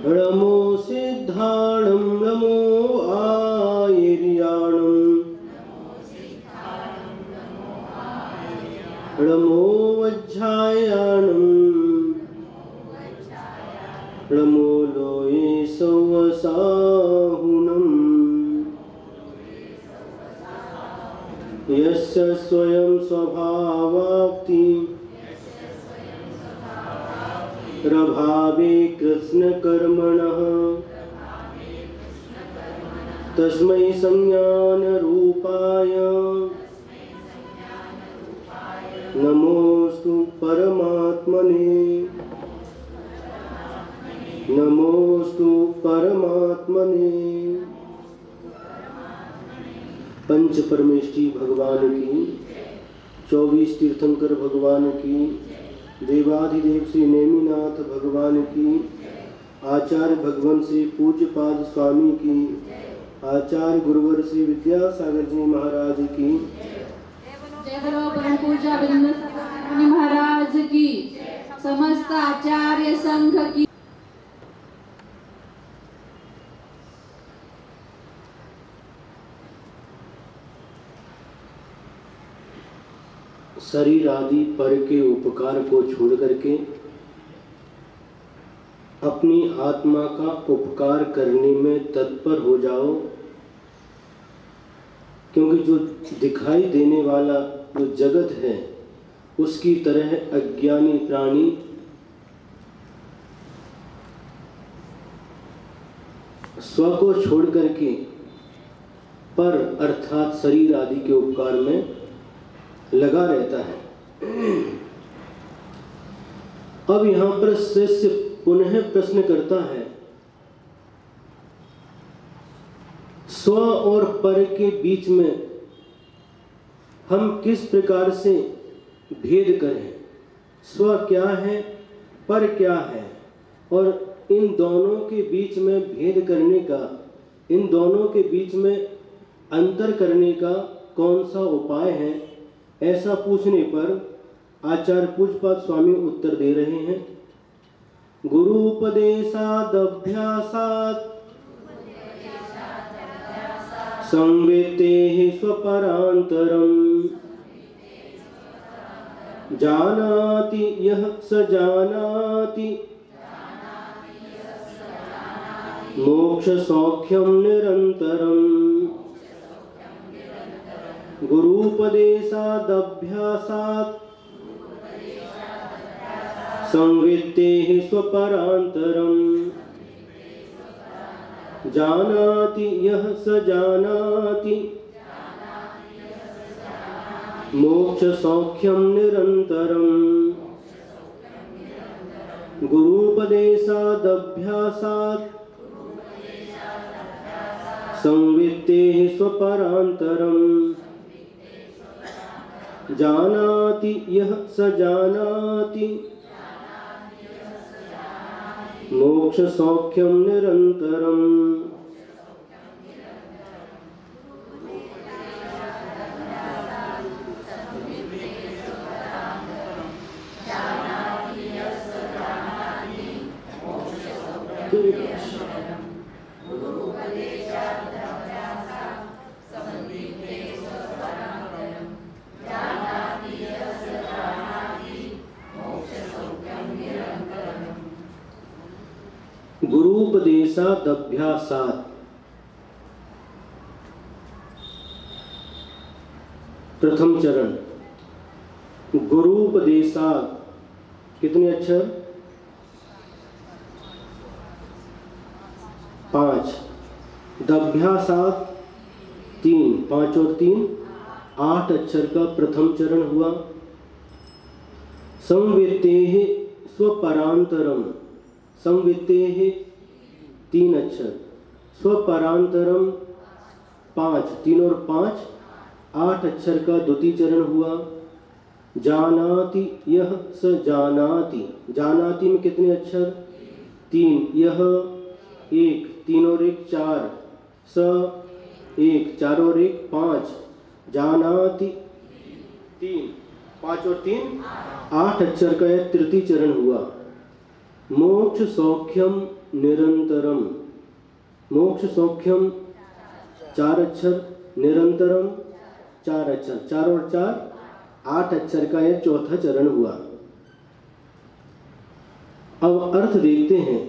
णमो सिद्धाणं नमो आयर्याणं णमो वज्रायाणं णमो लोये सवसाहुनं यस्य स्वयं स्वभावाप्ति प्रभावे कृष्णकर्मणः तस्मै संज्ञानरूपाय नमोस्तु परमात्मने नमोस्तु परमात्मने। पंच परमेष्ठी भगवान की, 24 तीर्थंकर भगवान की, देवाधिदेव श्री नेमिनाथ भगवान की, आचार्य भगवान श्री पूज्यपाद स्वामी की, आचार्य गुरुवर श्री विद्यासागर जी महाराज की, जय बोलो परम पूज्य अभिनंदन मुनि महाराज की, समस्त आचार्य संघ की। शरीर आदि पर के उपकार को छोड़ करके अपनी आत्मा का उपकार करने में तत्पर हो जाओ, क्योंकि जो दिखाई देने वाला जो जगत है उसकी तरह अज्ञानी प्राणी स्व को छोड़ करके पर अर्थात शरीर आदि के उपकार में लगा रहता है। अब यहां पर शिष्य पुनः प्रश्न करता है, स्व और पर के बीच में हम किस प्रकार से भेद करें? स्व क्या है, पर क्या है, और इन दोनों के बीच में भेद करने का, इन दोनों के बीच में अंतर करने का कौन सा उपाय है? ऐसा पूछने पर आचार्य पूज्यपाद स्वामी उत्तर दे रहे हैं, गुरु उपदेशादभ्यासात् संवेत्तेहि स्वपरान्तरम् जानाति यः स जानाति मोक्ष सौख्यं निरन्तरम्। गुरूपदेशादभ्यासात् संवेत्तेहि स्वपरान्तरम् जानाति यः स जानाति मोक्ष सौख्यं निरन्तरम्। गुरूपदेशादभ्यासात् संवेत्तेहि स्वपरान्तरम् जानाति यः स जानाति मोक्ष सौख्यं निरन्तरम्। गुरूपदेशादभ्यासात्, प्रथम चरण। गुरूपदेशात् कितने अक्षर? 5। दभ्यासात् 3, 5 और 3 8 अक्षर का प्रथम चरण हुआ। संवेत्तेः स्वपरान्तरम्, संवेत्तेः 3 अक्षर, स्वपरान्तरम 5, 3 और 5 8 अक्षर का द्वितीय चरण हुआ। जानाति यह स जानाति, जानाति में कितने अक्षर? 3, यह 1, 3 और 1 4, स 1, 4 और 1 5, जानाति 3, 5 और 3 8 अक्षर का यह तृतीय चरण हुआ। मोक्ष सौख्यम निरंतरम। मोक्ष सौख्यम 4 अक्षर, निरंतरम 4 अक्षर, 4 और 4 8 अक्षर का यह चौथा चरण हुआ। अब अर्थ देखते हैं।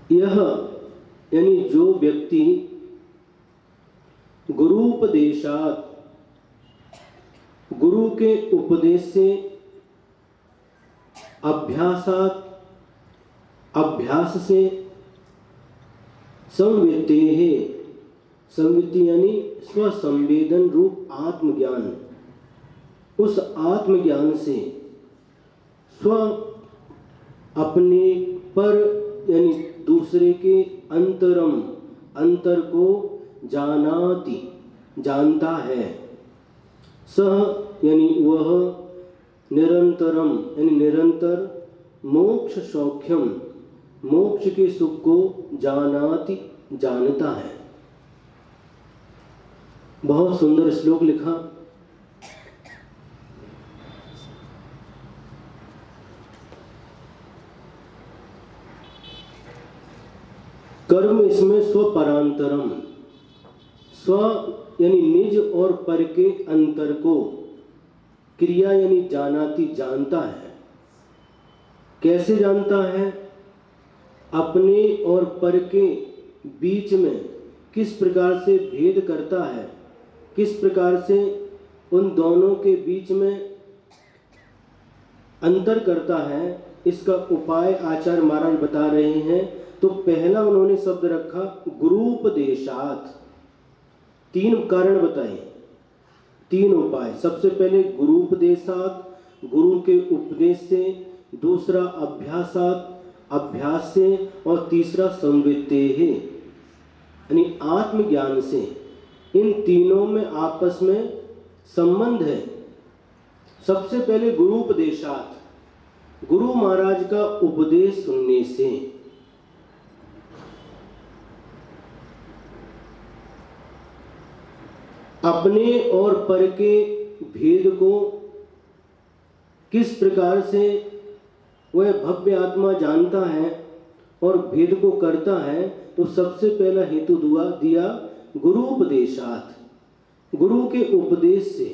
यह यानी जो व्यक्ति गुरूपदेशात, गुरु के उपदेश से, अभ्यासात, अभ्यास से, संवित्तेः, संवित्ति यानी स्वसंवेदन रूप आत्मज्ञान, उस आत्मज्ञान से स्व अपने पर यानी दूसरे के अंतरम, अंतर को जानाति, जानता है। सह यानी वह, निरंतरम यानी निरंतर, मोक्ष सौख्यम, मोक्ष के सुख को जानाति, जानता है। बहुत सुंदर श्लोक लिखा। कर्म इसमें स्वपरांतरम, स्व यानी निज और पर के अंतर को, क्रिया यानी जानाति, जानता है। कैसे जानता है? अपने और पर के बीच में किस प्रकार से भेद करता है, किस प्रकार से उन दोनों के बीच में अंतर करता है, इसका उपाय आचार्य महाराज बता रहे हैं। तो पहला उन्होंने शब्द रखा गुरूपदेशात। 3 कारण बताए, 3 उपाय। सबसे पहले गुरूपदेशात, गुरु के उपदेश से, दूसरा अभ्यासात, अभ्यास से, और तीसरा संवित्तेः यानी आत्मज्ञान से। इन तीनों में आपस में संबंध है। सबसे पहले गुरूपदेशात, गुरु महाराज का उपदेश सुनने से। अपने और पर के भेद को किस प्रकार से वह भव्य आत्मा जानता है और भेद को करता है, तो सबसे पहला हेतु दिया गुरूपदेशात, गुरु के उपदेश से।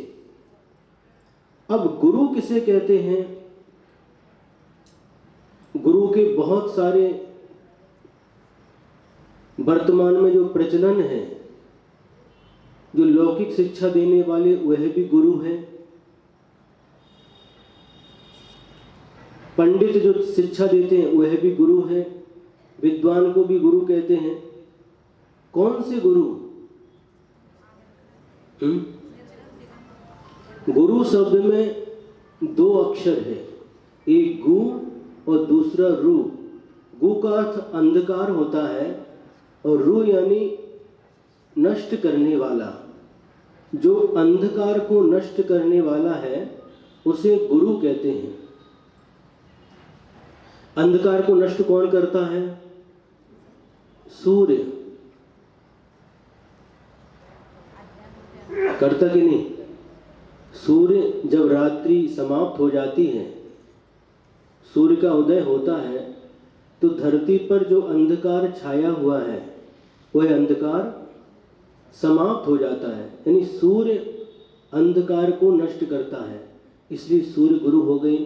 अब गुरु किसे कहते हैं? गुरु के बहुत सारे वर्तमान में जो प्रचलन है, जो लौकिक शिक्षा देने वाले, वह भी गुरु हैं। पंडित जो शिक्षा देते हैं वह भी गुरु हैं। विद्वान को भी गुरु कहते हैं। कौन से गुरु? गुरु शब्द में 2 अक्षर है, एक गु और दूसरा रु। गु का अर्थ अंधकार होता है और रु यानी नष्ट करने वाला। जो अंधकार को नष्ट करने वाला है उसे गुरु कहते हैं। अंधकार को नष्ट कौन करता है? सूर्य करता कि नहीं? सूर्य जब रात्रि समाप्त हो जाती है, सूर्य का उदय होता है, तो धरती पर जो अंधकार छाया हुआ है वह अंधकार समाप्त हो जाता है। यानी सूर्य अंधकार को नष्ट करता है, इसलिए सूर्य गुरु हो गए।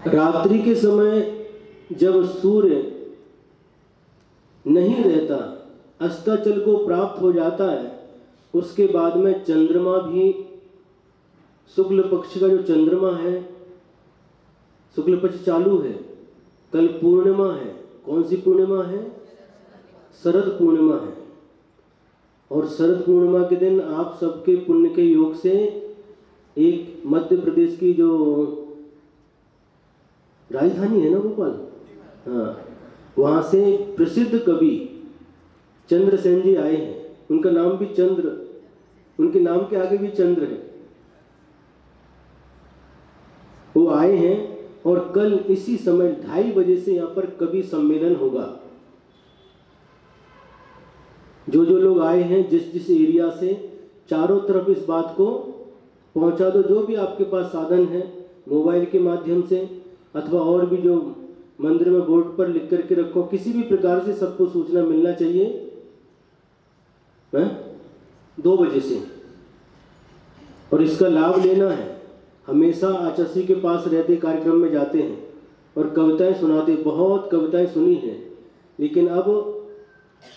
रात्रि के समय जब सूर्य नहीं रहता, अस्ताचल को प्राप्त हो जाता है, उसके बाद में चंद्रमा भी, शुक्ल पक्ष का जो चंद्रमा है, शुक्ल पक्ष चालू है, कल पूर्णिमा है। कौन सी पूर्णिमा है? शरद पूर्णिमा है। और शरद पूर्णिमा के दिन आप सबके पुण्य के योग से एक मध्य प्रदेश की जो राजधानी है ना, भोपाल, हाँ, वहाँ से प्रसिद्ध कवि चंद्रसेन जी आए हैं। उनका नाम भी चंद्र, उनके नाम के आगे भी चंद्र है। वो आए हैं और कल इसी समय 2:30 बजे से यहाँ पर कवि सम्मेलन होगा। जो लोग आए हैं, जिस एरिया से, चारों तरफ इस बात को पहुंचा दो। जो भी आपके पास साधन है, मोबाइल के माध्यम से अथवा और भी जो मंदिर में बोर्ड पर लिख करके रखो, किसी भी प्रकार से सबको सूचना मिलना चाहिए 2 बजे से, और इसका लाभ लेना है। हमेशा आचार्य के पास रहते, कार्यक्रम में जाते हैं और कविताएं सुनाते, बहुत कविताएं सुनी हैं, लेकिन अब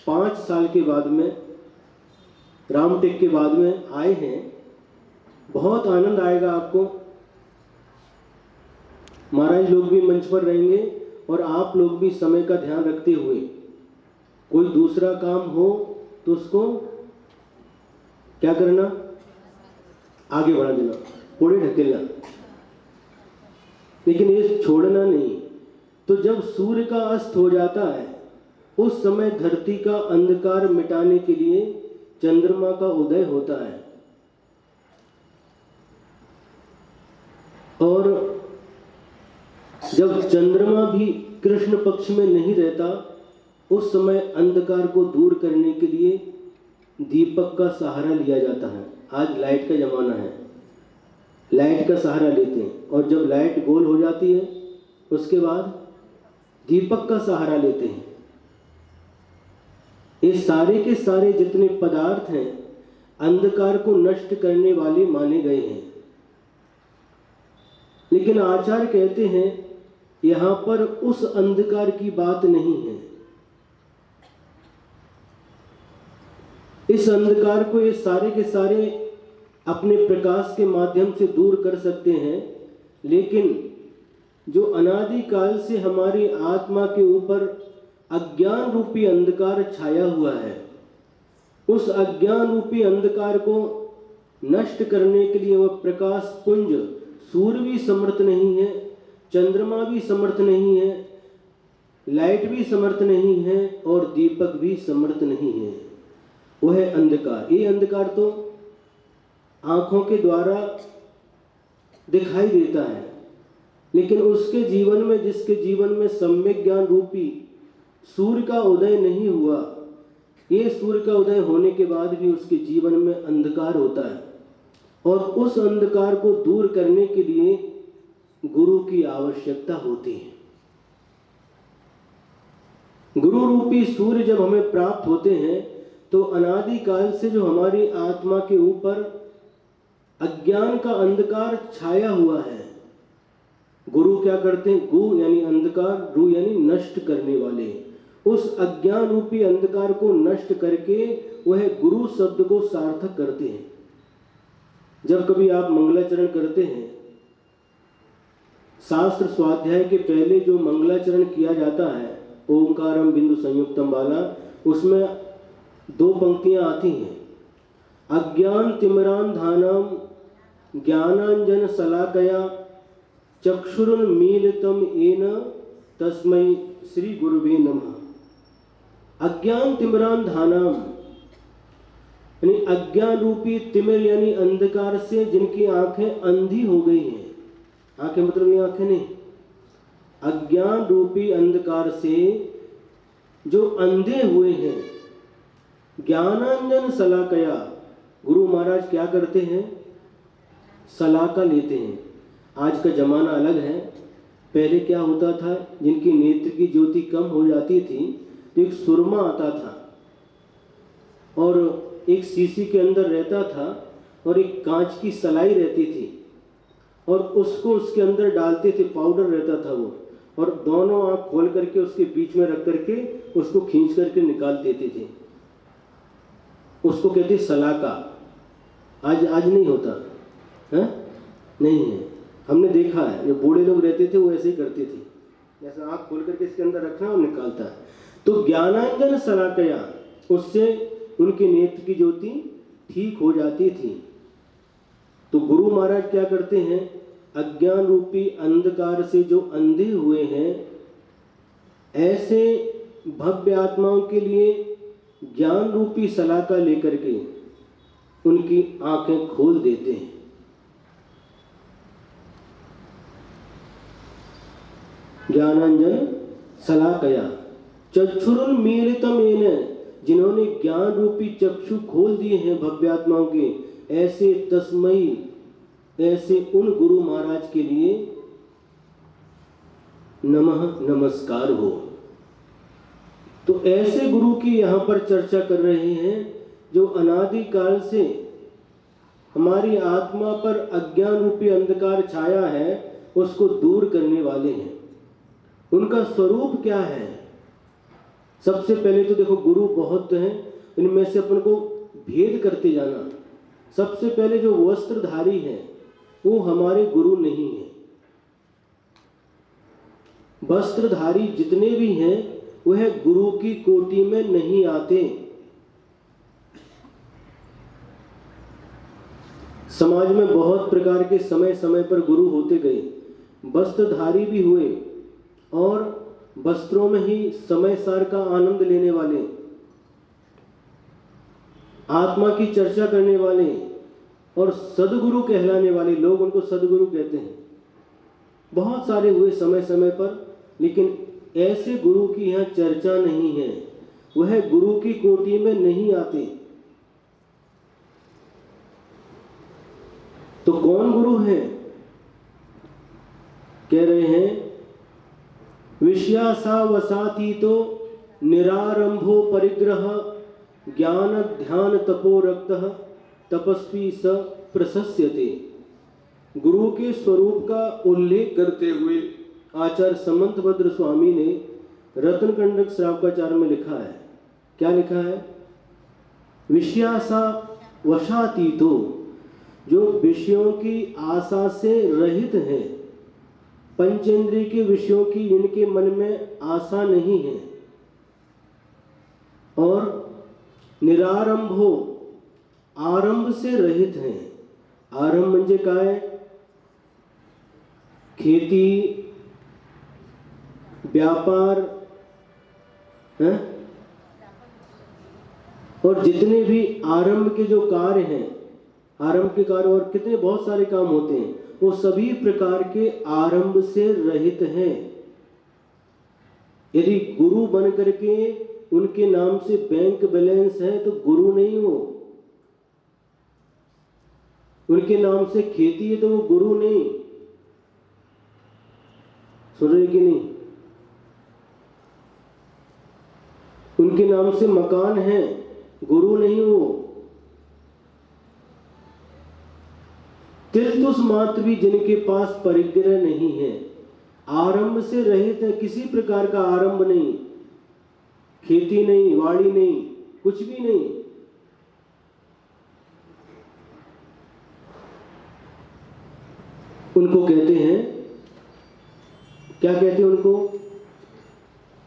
5 साल के बाद में, रामटेक के बाद में आए हैं। बहुत आनंद आएगा आपको। महाराज लोग भी मंच पर रहेंगे और आप लोग भी समय का ध्यान रखते हुए, कोई दूसरा काम हो तो उसको क्या करना, आगे बढ़ा देना, थोड़े ढकेलना, लेकिन ये छोड़ना नहीं। तो जब सूर्य का अस्त हो जाता है उस समय धरती का अंधकार मिटाने के लिए चंद्रमा का उदय होता है, और जब चंद्रमा भी कृष्ण पक्ष में नहीं रहता उस समय अंधकार को दूर करने के लिए दीपक का सहारा लिया जाता है। आज लाइट का जमाना है, लाइट का सहारा लेते हैं, और जब लाइट गोल हो जाती है उसके बाद दीपक का सहारा लेते हैं। ये सारे के सारे जितने पदार्थ हैं अंधकार को नष्ट करने वाले माने गए हैं, लेकिन आचार्य कहते हैं यहां पर उस अंधकार की बात नहीं है। इस अंधकार को ये सारे के सारे अपने प्रकाश के माध्यम से दूर कर सकते हैं, लेकिन जो अनादिकाल से हमारी आत्मा के ऊपर अज्ञान रूपी अंधकार छाया हुआ है, उस अज्ञान रूपी अंधकार को नष्ट करने के लिए वह प्रकाश पुंज सूर्य भी समर्थ नहीं है, चंद्रमा भी समर्थ नहीं है, लाइट भी समर्थ नहीं है, और दीपक भी समर्थ नहीं है। वह है अंधकार। ये अंधकार तो आंखों के द्वारा दिखाई देता है, लेकिन उसके जीवन में, जिसके जीवन में सम्यक ज्ञान रूपी सूर्य का उदय नहीं हुआ, ये सूर्य का उदय होने के बाद भी उसके जीवन में अंधकार होता है, और उस अंधकार को दूर करने के लिए गुरु की आवश्यकता होती है। गुरु रूपी सूर्य जब हमें प्राप्त होते हैं तो अनादिकाल से जो हमारी आत्मा के ऊपर अज्ञान का अंधकार छाया हुआ है, गुरु क्या करते हैं, गु यानी अंधकार, रु यानी नष्ट करने वाले, उस अज्ञान रूपी अंधकार को नष्ट करके वह गुरु शब्द को सार्थक करते हैं। जब कभी आप मंगलाचरण करते हैं, शास्त्र स्वाध्याय के पहले जो मंगलाचरण किया जाता है ओंकारम बिंदु संयुक्तम वाला, उसमें 2 पंक्तियां आती हैं, अज्ञान तिमिरान धानम ज्ञानांजन शलाकया चक्षुरुन्मीलितम येन तस्मै श्री गुरुवे नमः। अज्ञान तिमिरान धानम यानी अज्ञान रूपी तिमिर यानी अंधकार से जिनकी आंखें अंधी हो गई हैं, आंखें मतलब ये आंखें नहीं, अज्ञान रूपी अंधकार से जो अंधे हुए हैं, ज्ञानांजन शलाकया, गुरु महाराज क्या करते हैं, शलाका लेते हैं। आज का जमाना अलग है, पहले क्या होता था, जिनकी नेत्र की ज्योति कम हो जाती थी तो एक सुरमा आता था और एक शीशी के अंदर रहता था और एक कांच की सलाई रहती थी और उसको उसके अंदर डालते थे, पाउडर रहता था वो, और दोनों आंख खोल करके उसके बीच में रख करके उसको खींच करके निकाल देते थे। उसको कहते सलाका। आज नहीं होता है, नहीं है। हमने देखा है, जो बूढ़े लोग रहते थे वो ऐसे ही करते थे, जैसे आंख खोल करके इसके अंदर रखना और निकालता है। तो ज्ञानांजन शलाकया, उससे उनके नेत्र की ज्योति ठीक हो जाती थी। तो गुरु महाराज क्या करते हैं, अज्ञान रूपी अंधकार से जो अंधे हुए हैं, ऐसे भव्य आत्माओं के लिए ज्ञान रूपी शलाका लेकर के उनकी आंखें खोल देते हैं। ज्ञानांजन शलाकया चक्षुरुन्मीलितम येन, जिन्होंने ज्ञान रूपी चक्षु खोल दिए हैं भव्यात्माओं के, ऐसे तस्मै ऐसे उन गुरु महाराज के लिए नमः नमस्कार हो। तो ऐसे गुरु की यहाँ पर चर्चा कर रहे हैं जो अनादि काल से हमारी आत्मा पर अज्ञान रूपी अंधकार छाया है उसको दूर करने वाले हैं। उनका स्वरूप क्या है? सबसे पहले तो देखो गुरु बहुत हैं, इनमें से अपन को भेद करते जाना। सबसे पहले जो वस्त्रधारी है वो हमारे गुरु नहीं है। वस्त्रधारी जितने भी हैं वह गुरु की कोटि में नहीं आते। समाज में बहुत प्रकार के समय समय पर गुरु होते गए, वस्त्रधारी भी हुए और वस्त्रों में ही समय सार का आनंद लेने वाले, आत्मा की चर्चा करने वाले और सदगुरु कहलाने वाले लोग, उनको सदगुरु कहते हैं। बहुत सारे हुए समय समय पर, लेकिन ऐसे गुरु की यहाँ चर्चा नहीं है, वह गुरु की कोटि में नहीं आते। तो कौन गुरु है? कह रहे हैं विषयासा वसातीतो निरारंभो परिग्रह ज्ञान ध्यान तपो रक्तः तपस्वी स प्रशस्यते। गुरु के स्वरूप का उल्लेख करते हुए आचार्य समंतभद्र स्वामी ने रत्नकंडक श्रावकाचार में लिखा है। क्या लिखा है? विषयासा वशातीतो, जो विषयों की आशा से रहित हैं, पंचेंद्रिय के विषयों की इनके मन में आशा नहीं है, और निरारंभो, आरंभ से रहित हैं। आरंभ म्हणजे काय? खेती, व्यापार है, और जितने भी आरंभ के जो कार्य हैं, आरंभ के कार्य और कितने बहुत सारे काम होते हैं, वो सभी प्रकार के आरंभ से रहित हैं। यदि गुरु बन करके उनके नाम से बैंक बैलेंस है तो गुरु नहीं हो। उनके नाम से खेती है तो वो गुरु नहीं। सुन रहे कि नहीं? उनके नाम से मकान है, गुरु नहीं हो। तिलतुस मात्र भी जिनके पास परिग्रह नहीं है, आरंभ से रहित है, किसी प्रकार का आरंभ नहीं, खेती नहीं, वाड़ी नहीं, कुछ भी नहीं, उनको कहते हैं, क्या कहते हैं उनको?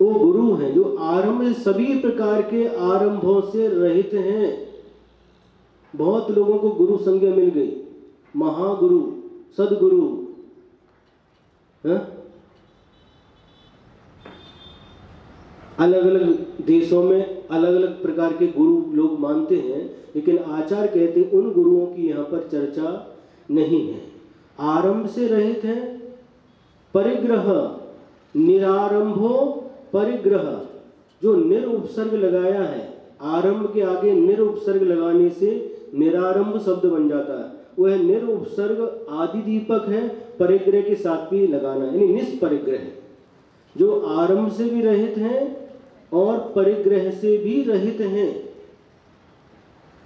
वो गुरु हैं जो आरंभ, सभी प्रकार के आरंभों से रहित हैं। बहुत लोगों को गुरु संज्ञा मिल गई, महागुरु, सदगुरु, अलग अलग देशों में अलग अलग प्रकार के गुरु लोग मानते हैं, लेकिन आचार्य कहते हैं उन गुरुओं की यहाँ पर चर्चा नहीं है। आरंभ से रहित है, परिग्रह, निरारंभो परिग्रह, जो निरुपसर्ग लगाया है, आरंभ के आगे निरुपसर्ग लगाने से निरारंभ शब्द बन जाता है। वह निरुपसर्ग आदि दीपक है, परिग्रह के साथ भी लगाना, यानी निष्परिग्रह, जो आरंभ से भी रहित हैं और परिग्रह से भी रहित हैं।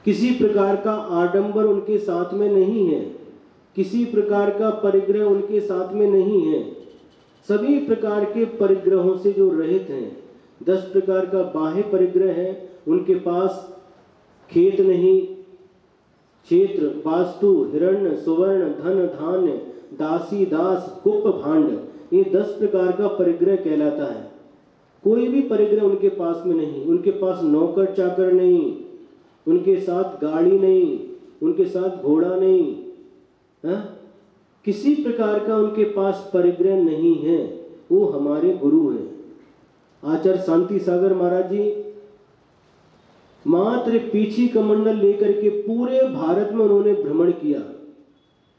किसी प्रकार का आडंबर उनके साथ में नहीं है, किसी प्रकार का परिग्रह उनके साथ में नहीं है। सभी प्रकार के परिग्रहों से जो रहित हैं, 10 प्रकार का बाह्य परिग्रह है, उनके पास खेत नहीं, क्षेत्र, वास्तु, हिरण्य, सुवर्ण, धन, धान्य, दासी, दास, कुप, भांड, ये 10 प्रकार का परिग्रह कहलाता है। कोई भी परिग्रह उनके पास में नहीं, उनके पास नौकर चाकर नहीं, उनके साथ गाड़ी नहीं, उनके साथ घोड़ा नहीं, किसी प्रकार का उनके पास परिग्रह नहीं है। वो हमारे गुरु हैं। आचार्य शांति सागर महाराज जी मात्र पीछी कमंडल लेकर के पूरे भारत में उन्होंने भ्रमण किया।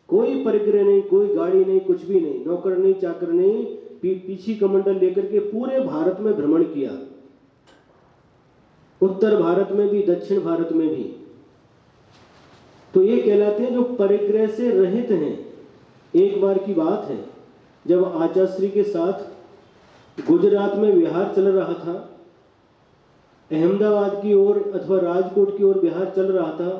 कोई परिग्रह नहीं, कोई गाड़ी नहीं, कुछ भी नहीं, नौकर नहीं, चाकर नहीं, पीछी कमंडल लेकर के पूरे भारत में भ्रमण किया, उत्तर भारत में भी, दक्षिण भारत में भी। तो ये कहलाते हैं जो परिग्रह से रहित हैं। एक बार की बात है, जब आचार्य के साथ गुजरात में विहार चल रहा था, अहमदाबाद की ओर अथवा राजकोट की ओर विहार चल रहा था।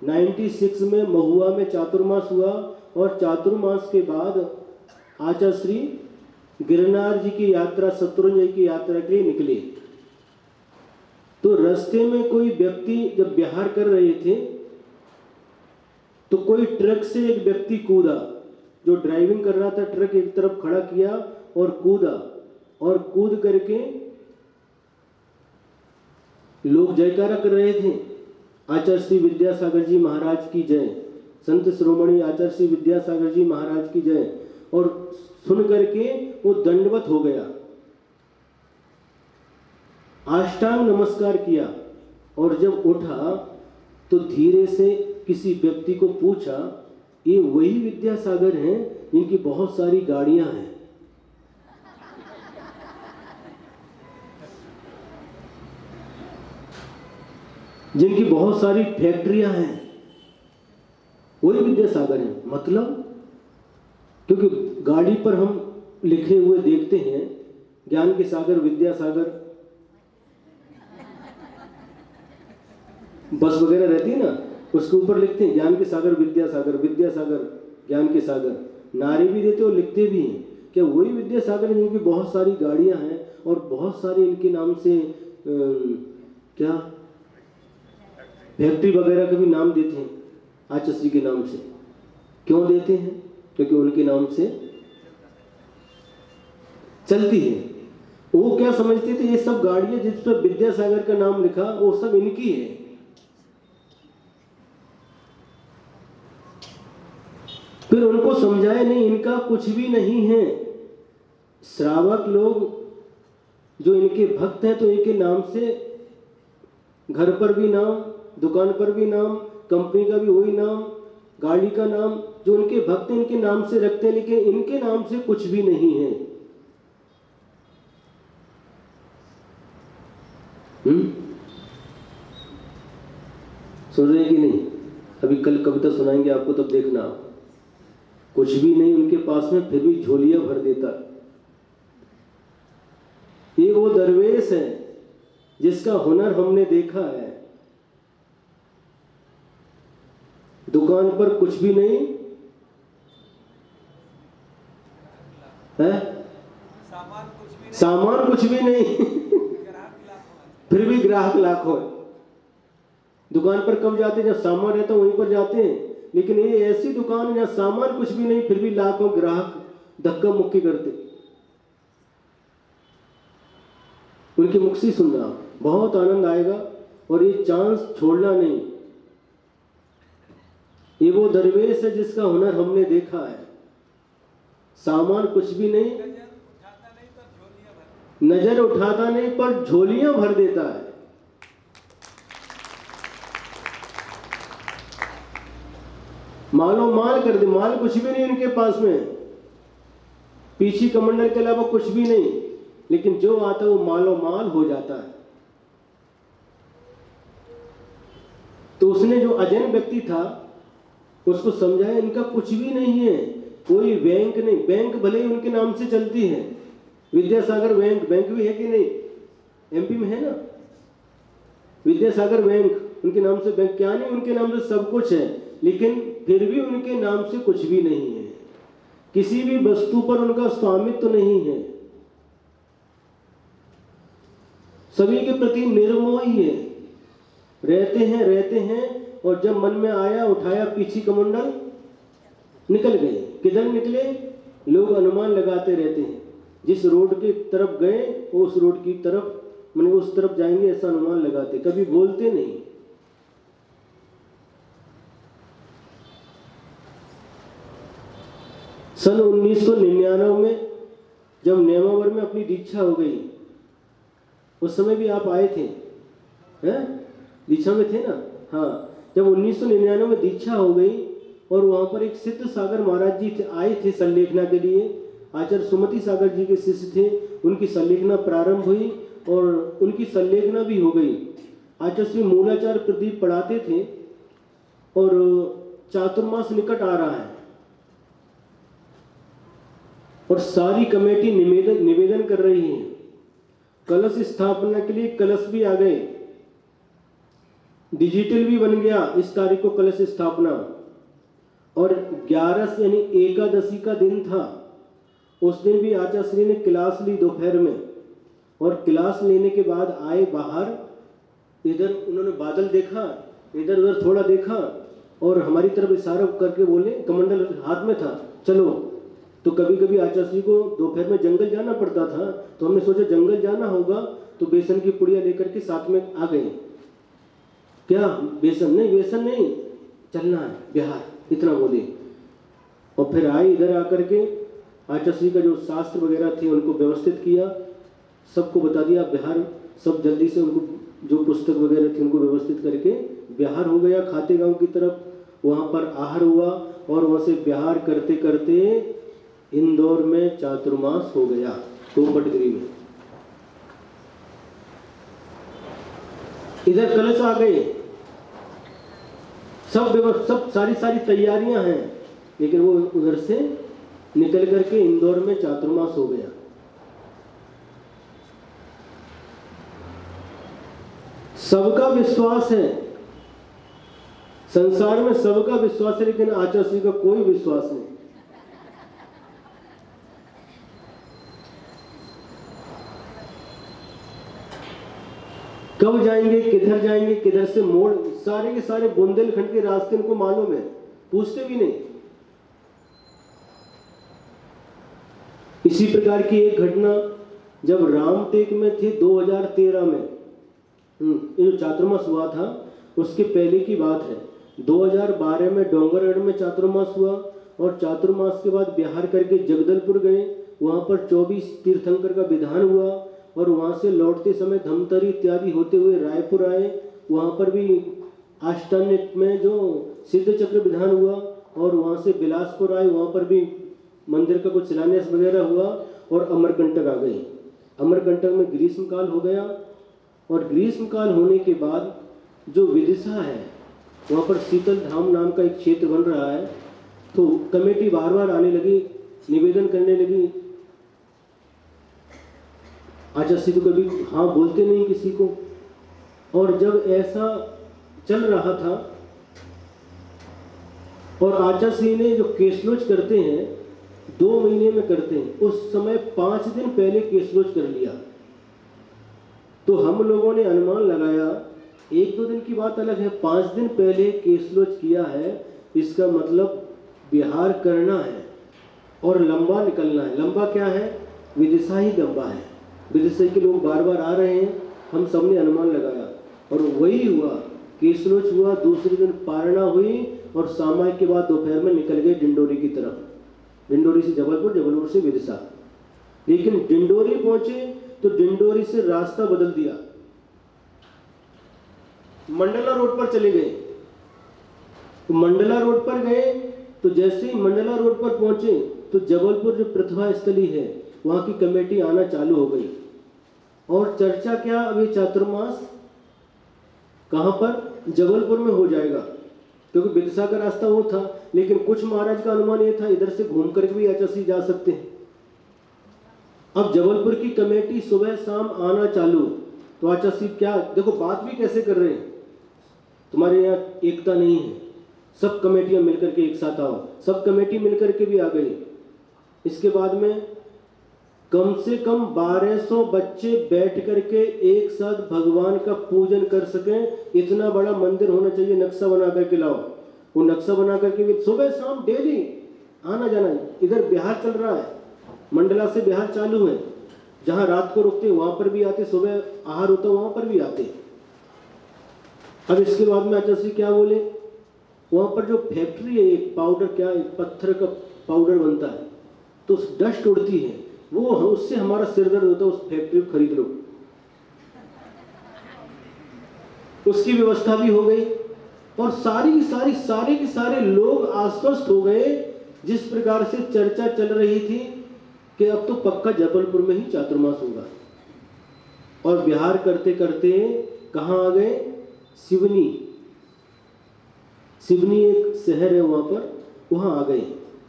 96 में महुआ में चातुर्मास हुआ और चातुर्मास के बाद आचार्य गिरनार जी की यात्रा, शत्रुंजय की यात्रा के लिए निकले। तो रास्ते में कोई व्यक्ति जब विहार कर रहे थे तो कोई ट्रक से एक व्यक्ति कूदा, जो ड्राइविंग कर रहा था, ट्रक एक तरफ खड़ा किया और कूदा, और कूद करके लोग जयकारा कर रहे थे, आचार्य श्री विद्यासागर जी महाराज की जय, संत श्रोमणी आचार्य श्री विद्यासागर जी महाराज की जय। और सुन करके वो दंडवत हो गया, अष्टांग नमस्कार किया, और जब उठा तो धीरे से किसी व्यक्ति को पूछा, ये वही विद्यासागर हैं जिनकी बहुत सारी गाड़ियां हैं? जिनकी बहुत सारी फैक्ट्रियां हैं, वही विद्यासागर हैं? मतलब क्योंकि गाड़ी पर हम लिखे हुए देखते हैं ज्ञान के सागर विद्यासागर, बस वगैरह रहती है ना, उसके ऊपर लिखते हैं ज्ञान के सागर विद्यासागर, विद्यासागर ज्ञान के सागर, नारे भी देते और लिखते भी हैं। क्या वही विद्यासागर जिनकी बहुत सारी गाड़ियां हैं और बहुत सारी इनके नाम से क्या फैक्ट्री वगैरह का भी नाम देते हैं आचार्य श्री के नाम से? क्यों देते हैं? क्योंकि उनके नाम से चलती है। वो क्या समझते थे, ये सब गाड़ियां जिस पर विद्यासागर का नाम लिखा वो सब इनकी है। फिर उनको समझाया, नहीं, इनका कुछ भी नहीं है। श्रावक लोग जो इनके भक्त हैं तो इनके नाम से घर पर भी नाम, दुकान पर भी नाम, कंपनी का भी वही नाम, गाड़ी का नाम, जो उनके भक्त इनके नाम से रखते हैं, लेकिन इनके नाम से कुछ भी नहीं है। सुन रहे हैं कि नहीं? अभी कल कविता सुनाएंगे आपको, तब देखना। कुछ भी नहीं उनके पास में, फिर भी झोलियां भर देता। ये वो दरवेश है जिसका हुनर हमने देखा है। दुकान पर कुछ भी नहीं है, सामान कुछ भी नहीं फिर भी ग्राहक लाखों है। दुकान पर कब जाते? जब सामान रहता वहीं पर जाते हैं, लेकिन ये ऐसी दुकान है जहां सामान कुछ भी नहीं, फिर भी लाखों ग्राहक धक्का मुक्की करते। उनके मुख से सुनना बहुत आनंद आएगा, और ये चांस छोड़ना नहीं। ये वो दरवेश है जिसका हुनर हमने देखा है। सामान कुछ भी नहीं, नजर उठाता नहीं पर झोलियां भर देता है। मालो माल कर दे, माल कुछ भी नहीं उनके पास में, पीछे कमंडल के अलावा कुछ भी नहीं, लेकिन जो आता है वो मालो माल हो जाता है। तो उसने जो अजैन व्यक्ति था उसको समझाया, इनका कुछ भी नहीं है, कोई बैंक नहीं, बैंक भले ही उनके नाम से चलती है, विद्यासागर बैंक, बैंक भी है कि नहीं, एमपी में है ना विद्यासागर बैंक, उनके नाम से बैंक क्या नहीं, उनके नाम से सब कुछ है, लेकिन फिर भी उनके नाम से कुछ भी नहीं है। किसी भी वस्तु पर उनका स्वामित्व तो नहीं है, सभी के प्रति निर्मोही है, रहते हैं और जब मन में आया उठाया पीछी कमंडल, निकल गए। किधर निकले? लोग अनुमान लगाते रहते हैं, जिस रोड की तरफ गए उस रोड की तरफ, माने उस तरफ जाएंगे ऐसा अनुमान लगाते, कभी बोलते नहीं। सन 1999 में जब नेमावर में अपनी दीक्षा हो गई, उस समय भी आप आए थे, हैं? दीक्षा में थे ना? हाँ, जब 1999 में दीक्षा हो गई और वहां पर एक सिद्ध सागर महाराज जी आए थे संलेखना के लिए, आचार्य सुमति सागर जी के शिष्य थे, उनकी संलेखना प्रारंभ हुई और उनकी संलेखना भी हो गई। आचार्य श्री मूलाचार्य प्रदीप पढ़ाते थे और चातुर्मास निकट आ रहा है और सारी कमेटी निवेदन कर रही है। कलश स्थापना के लिए कलश भी आ गए, डिजिटल भी बन गया इस तारीख को कलश स्थापना। और 11 यानी एकादशी का दिन था, उस दिन भी आचार्य श्री ने क्लास ली दोपहर में, और क्लास लेने के बाद आए बाहर, इधर उन्होंने बादल देखा, इधर उधर थोड़ा देखा और हमारी तरफ इशारा करके बोले, कमंडल हाथ में था, चलो। तो कभी कभी आचार्य श्री को दोपहर में जंगल जाना पड़ता था, तो हमने सोचा जंगल जाना होगा तो बेसन की पुड़िया लेकर के साथ में आ गए। क्या बेसन नहीं, चलना है बिहार, इतना बोले। और फिर आए, इधर आकर के आचार्य श्री का जो शास्त्र वगैरह थे उनको व्यवस्थित किया, सबको बता दिया बिहार, सब जल्दी से उनको जो पुस्तक वगैरह थी उनको व्यवस्थित करके बिहार हो गया खाते गांव की तरफ। वहाँ पर आहार हुआ और वहाँ से बिहार करते करते इंदौर में चातुर्मास हो गया, कोमटगिरी में। इधर कलश आ गए, सब सारी तैयारियां हैं, लेकिन वो उधर से निकल करके इंदौर में चातुर्मास हो गया। सबका विश्वास है, संसार में सबका विश्वास है, लेकिन आचार्य श्री का कोई विश्वास नहीं। कब जाएंगे, किधर जाएंगे, किधर से मोड़, सारे के सारे बुंदेलखंड के रास्ते उनको मालूम है, पूछते भी नहीं। इसी प्रकार की एक घटना जब रामटेक में थी 2013 में, ये जो चातुर्मास हुआ था उसके पहले की बात है। 2012 में डोंगरगढ़ में चातुर्मास हुआ और चातुर्मास के बाद बिहार करके जगदलपुर गए, वहाँ पर 24 तीर्थंकर का विधान हुआ और वहाँ से लौटते समय धमतरी इत्यादि होते हुए रायपुर आए, वहाँ पर भी अष्टान्य में जो सिद्ध चक्र विधान हुआ और वहाँ से बिलासपुर आए, वहाँ पर भी मंदिर का कुछ शिलान्यास वगैरह हुआ और अमरकंटक आ गई। अमरकंटक में ग्रीष्मकाल हो गया और ग्रीष्मकाल होने के बाद जो विदिशा है वहाँ पर शीतल धाम नाम का एक क्षेत्र बन रहा है, तो कमेटी बार बार आने लगी, निवेदन करने लगी। आचार्य श्री तो कभी हाँ बोलते नहीं किसी को, और जब ऐसा चल रहा था और आचार्य श्री ने जो केसलोच करते हैं 2 महीने में करते हैं, उस समय 5 दिन पहले केसलोच कर लिया। तो हम लोगों ने अनुमान लगाया, 1-2 दिन की बात अलग है, 5 दिन पहले केसलोच किया है, इसका मतलब बिहार करना है और लंबा निकलना है। लंबा क्या है, विदिशा ही लंबा है, विदिशा के लोग बार बार आ रहे हैं, हम सब ने अनुमान लगाया और वही हुआ। केसलोच हुआ, दूसरे दिन पारणा हुई और सामाय के बाद दोपहर में निकल गए डिंडोरी की तरफ, डिंडोरी से जबलपुर, जबलपुर से विदिशा। लेकिन डिंडोरी पहुंचे तो डिंडोरी से रास्ता बदल दिया, मंडला रोड पर चले गए। तो मंडला रोड पर गए तो जैसे ही मंडला रोड पर पहुंचे तो जबलपुर जो प्रतिभा स्थली है वहां की कमेटी आना चालू हो गई। और चर्चा क्या, अभी चातुर्मास कहां पर, जबलपुर में हो जाएगा, क्योंकि विदिशा का रास्ता वो था। लेकिन कुछ महाराज का अनुमान ये था इधर से घूम करके भी आचार्य श्री जा सकते हैं। अब जबलपुर की कमेटी सुबह शाम आना चालू, तो आचार्य श्री क्या, देखो बात भी कैसे कर रहे हैं, तुम्हारे यहाँ एकता नहीं है, सब कमेटियां मिलकर के एक साथ आओ। सब कमेटी मिलकर के भी आ गई। इसके बाद में कम से कम 1200 बच्चे बैठ करके एक साथ भगवान का पूजन कर सकें, इतना बड़ा मंदिर होना चाहिए, नक्शा बना करके लाओ। वो नक्शा बना करके भी सुबह शाम डेली आना जाना है। इधर बिहार चल रहा है, मंडला से बिहार चालू है, जहां रात को रुकते वहां पर भी आते, सुबह आहार होता वहां पर भी आते। अब इसके बाद में आचार्य श्री क्या बोले, वहां पर जो फैक्ट्री है, एक पाउडर, क्या एक पत्थर का पाउडर बनता है, तो डस्ट उड़ती है, वो उससे हमारा सिर दर्द होता है, उस फैक्ट्री को खरीद लो। उसकी व्यवस्था भी हो गई और सारे के सारे लोग आश्वस्त हो गए। जिस प्रकार से चर्चा चल रही थी कि अब तो पक्का जबलपुर में ही चातुर्मास होगा, और बिहार करते करते कहां आ गए, सिवनी। सिवनी एक शहर है वहाँ पर, वहाँ आ गए।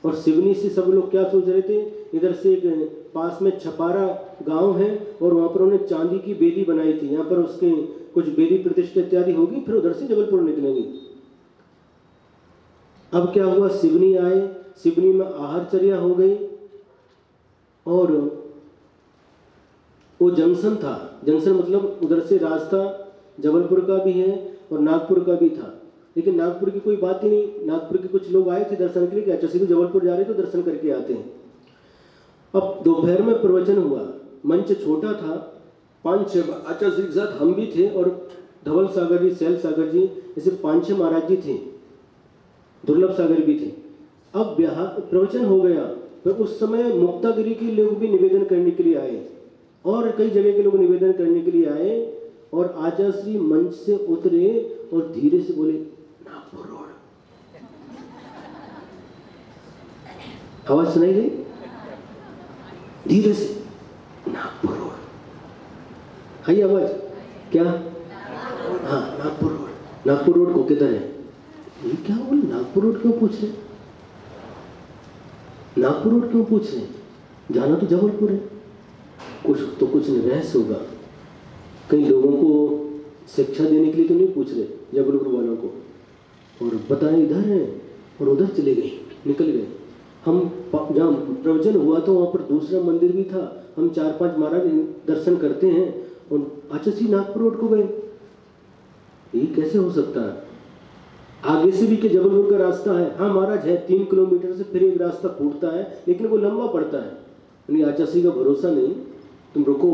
और सिवनी से सब लोग क्या सोच रहे थे, इधर से एक पास में छपारा गांव है और वहाँ पर उन्होंने चांदी की बेदी बनाई थी, यहाँ पर उसके कुछ बेदी प्रतिष्ठा इत्यादि होगी, फिर उधर से जबलपुर निकलेंगे। अब क्या हुआ, सिवनी आए, सिवनी में आहारचर्या हो गई और वो जंक्शन था, जंक्शन मतलब उधर से रास्ता जबलपुर का भी है और नागपुर का भी था, लेकिन नागपुर की कोई बात ही नहीं। नागपुर के कुछ लोग आए थे दर्शन के लिए, अच्छा सीधे जबलपुर जा रहे तो दर्शन करके आते हैं। अब दोपहर में प्रवचन हुआ, मंच छोटा था, 5-6 आचार्य श्री के साथ हम भी थे और धवल सागर जी, शैल सागर जी, ऐसे 5-6 महाराज जी थे, दुर्लभ सागर भी थे। अब प्रवचन हो गया, फिर उस समय मुक्तागिरी के लोग भी निवेदन करने के लिए आए और कई जगह के लोग निवेदन करने के लिए आए और आचार्य श्री मंच से उतरे और धीरे से बोले, नागपुर रोड। आवाज सुनाई गई धीरे से, नागपुर रोड। आई आवाज क्या? हाँ, नागपुर रोड। नागपुर रोड को किधर है? ये क्या बोले, नागपुर रोड क्यों पूछ रहे? नागपुर रोड क्यों पूछ रहे? जाना तो जबलपुर है। कुछ तो कुछ रहस्य होगा, कई लोगों को शिक्षा देने के लिए तो नहीं पूछ रहे जबलपुर वालों को। और बताएं इधर है और उधर चले गए, निकल गए। हम जहाँ प्रवचन हुआ तो वहाँ पर दूसरा मंदिर भी था, हम 4-5 महाराज दर्शन करते हैं और अच्छा सी नागपुर रोड को गए। ये कैसे हो सकता है? आगे से भी के जबलपुर का रास्ता है, हाँ महाराज है, 3 किलोमीटर से फिर एक रास्ता फूटता है, लेकिन वो लंबा पड़ता है। यानी आचार्य का भरोसा नहीं, तुम रुको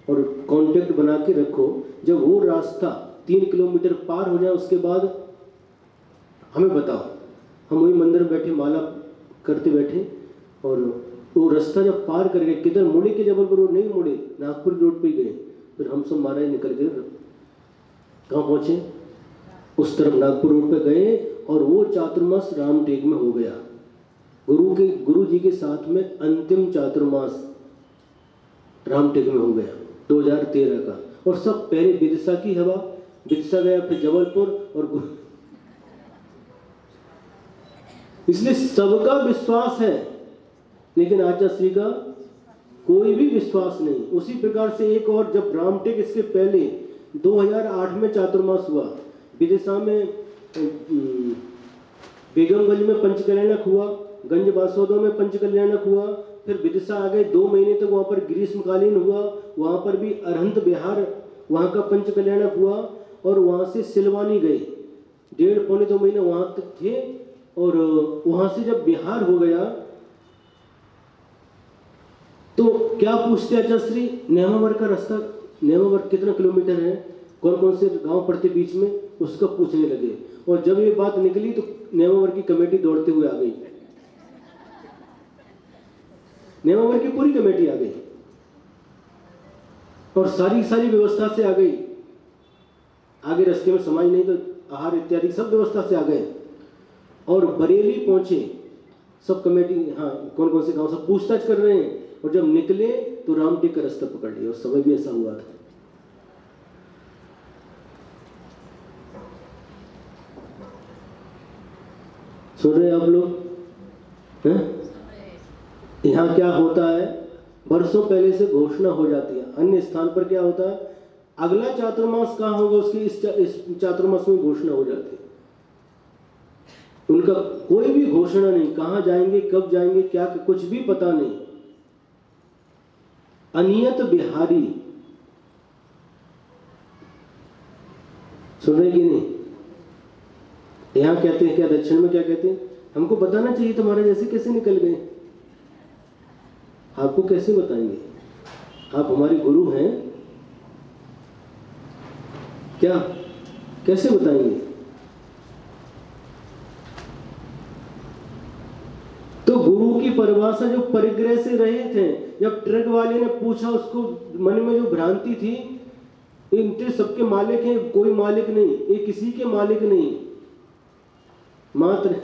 और कांटेक्ट बना के रखो, जब वो रास्ता 3 किलोमीटर पार हो जाए उसके बाद हमें बताओ। हम वही मंदिर में बैठे माला करते बैठे और वो रास्ता जब पार कर गए, किधर मुड़े के जबलपुर रोड नहीं मुड़े, नागपुर रोड पे गए। फिर हम सब महाराज निकल गए, कहाँ पहुँचे? उस तरफ नागपुर रोड पे गए और वो चातुर्मास रामटेक में हो गया। गुरु जी के साथ में अंतिम चातुर्मास रामटेक में हो गया 2013 का। और सब पहले विदिशा की हवा, विदिशा गया, फिर जबलपुर और इसलिए सबका विश्वास है, लेकिन आचार्य श्री का कोई भी विश्वास नहीं। उसी प्रकार से एक और, जब रामटेक इसके पहले 2008 में चातुर्मास हुआ, विदिशा में बेगमगंज में पंचकल्याणक हुआ, गंज बासोदो में पंचकल्याणक हुआ, फिर विदिशा आ गए, 2 महीने तक वहाँ पर ग्रीष्मकालीन हुआ, वहाँ पर भी अरहंत बिहार वहाँ का पंचकल्याणक हुआ और वहाँ से सिलवानी गए, 1.5-2 महीने वहाँ तक थे। और वहाँ से जब बिहार हो गया तो क्या पूछते आचार्य श्री, नेमावर का रास्ता, नेमावर कितना किलोमीटर है, कौन कौन से गांव पड़ते बीच में, उसका पूछने लगे। और जब ये बात निकली तो नेमावर की कमेटी दौड़ते हुए आ गई, नेमावर की पूरी कमेटी आ गई और सारी व्यवस्था से आ गई। आगे रास्ते में समाज नहीं तो आहार इत्यादि सब व्यवस्था से आ गए और बरेली पहुंचे सब कमेटी, हाँ कौन कौन से गांव, सब पूछताछ कर रहे हैं। और जब निकले तो रामटेक का रास्ता पकड़ लिया, उस समय भी ऐसा हुआ था। सुन रहे आप लोग हैं? यहाँ क्या होता है, वर्षों पहले से घोषणा हो जाती है। अन्य स्थान पर क्या होता है, अगला चातुर्मास कहाँ होगा उसकी इस चातुर्मास में घोषणा हो जाती है। उनका कोई भी घोषणा नहीं, कहाँ जाएंगे, कब जाएंगे, क्या, कुछ भी पता नहीं। अनियत बिहारी, सुन रहे कि नहीं? यहाँ कहते हैं क्या, दक्षिण में क्या कहते हैं, हमको बताना चाहिए तुम्हारे जैसे कैसे निकल गए। आपको कैसे बताएंगे, आप हमारे गुरु हैं क्या, कैसे बताएंगे? तो गुरु की परिभाषा जो परिग्रह से रहे थे, जब ट्रक वाले ने पूछा, उसको मन में जो भ्रांति थी, इनके सबके मालिक हैं, कोई मालिक नहीं, ये किसी के मालिक नहीं, मात्र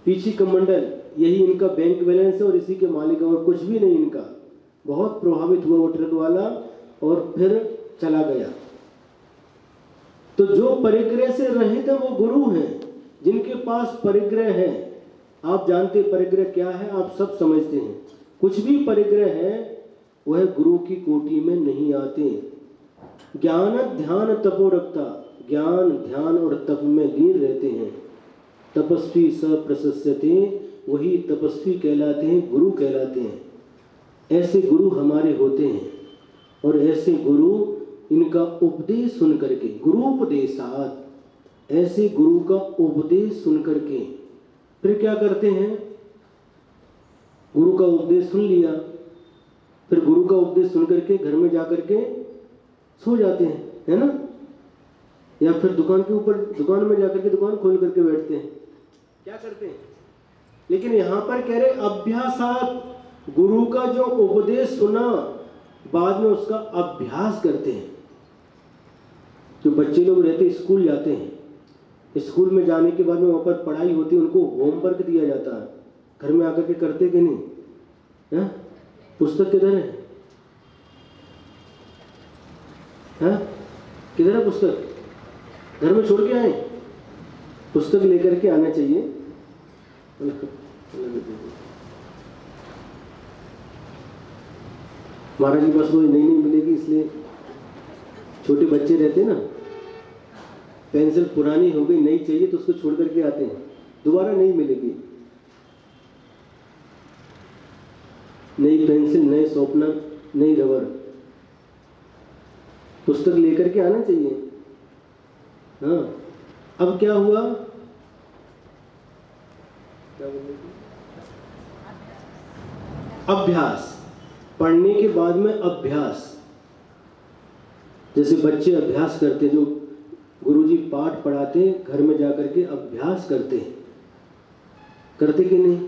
पीछे कमंडल, यही इनका बैंक बैलेंस है और इसी के मालिक है और कुछ भी नहीं इनका। बहुत प्रभावित हुआ वो ट्रक वाला और फिर चला गया। तो जो परिग्रह से रहित है वो गुरु हैं, जिनके पास परिग्रह है, आप जानते परिग्रह क्या है, आप सब समझते हैं, कुछ भी परिग्रह है वह गुरु की कोटि में नहीं आते। ज्ञान ध्यान तपो रखता, ज्ञान ध्यान और तप में लीन रहते हैं। तपस्वी स प्रशस्यते, वही तपस्वी कहलाते हैं, गुरु कहलाते हैं। ऐसे गुरु हमारे होते हैं और ऐसे गुरु इनका उपदेश सुन करके, गुरु उपदेशात, ऐसे गुरु का उपदेश सुन करके फिर क्या करते हैं, गुरु का उपदेश सुन लिया, फिर गुरु का उपदेश सुन करके घर में जाकर के सो जाते हैं, है ना, या फिर दुकान के ऊपर, दुकान में जाकर के दुकान खोल करके बैठते हैं, क्या करते हैं। लेकिन यहां पर कह रहे अभ्यासात, गुरु का जो उपदेश सुना बाद में उसका अभ्यास करते हैं। जो बच्चे लोग रहते स्कूल जाते हैं, स्कूल में जाने के बाद में वहां पर पढ़ाई होती है, उनको होमवर्क दिया जाता है, घर में आकर के करते कि नहीं है? पुस्तक किधर है? किधर है पुस्तक? घर में छोड़ के आए, पुस्तक लेकर के आना चाहिए। महाराज जी बस रोज नई नई मिलेगी, इसलिए छोटे बच्चे रहते हैं ना, पेंसिल पुरानी हो गई, नई चाहिए तो उसको छोड़ करके आते हैं, दोबारा नहीं मिलेगी। नई पेंसिल, नए शॉर्पनर, नई रबर, पुस्तक लेकर के आना चाहिए। हाँ, अब क्या हुआ, अभ्यास, पढ़ने के बाद में अभ्यास। जैसे बच्चे अभ्यास करते, जो गुरुजी पाठ पढ़ाते हैं, घर में जाकर के अभ्यास करते हैं, करते कि नहीं?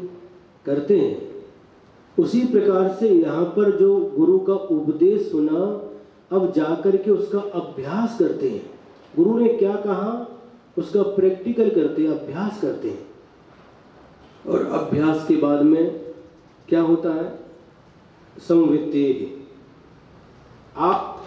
करते हैं। उसी प्रकार से यहाँ पर जो गुरु का उपदेश सुना, अब जाकर के उसका अभ्यास करते हैं। गुरु ने क्या कहा उसका प्रैक्टिकल करते हैं, अभ्यास करते हैं। और अभ्यास के बाद में क्या होता है? संवित्ते, आप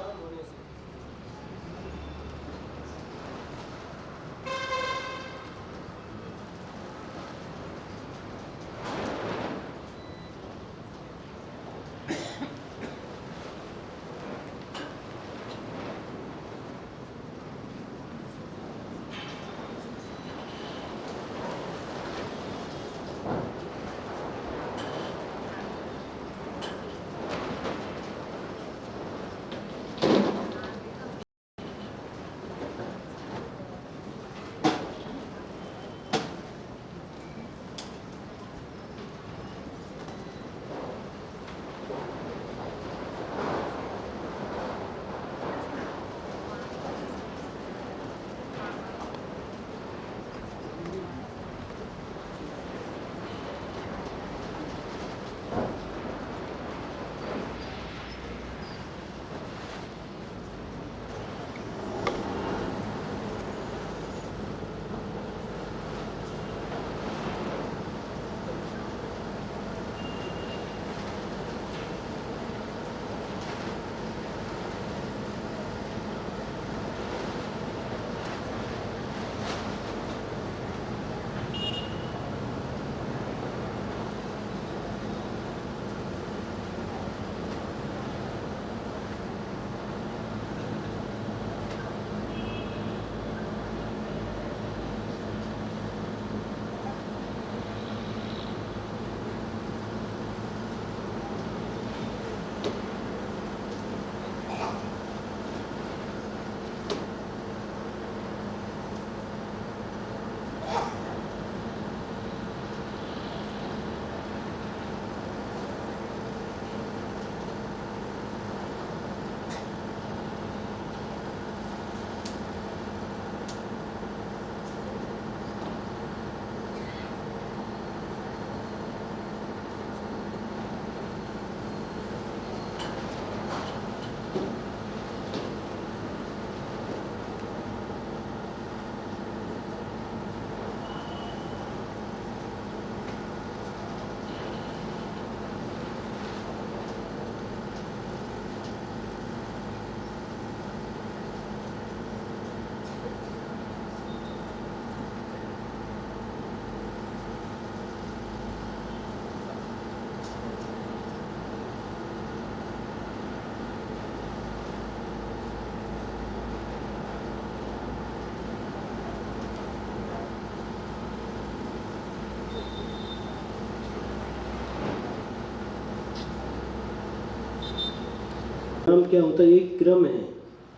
नाम क्या होता है? एक क्रम है।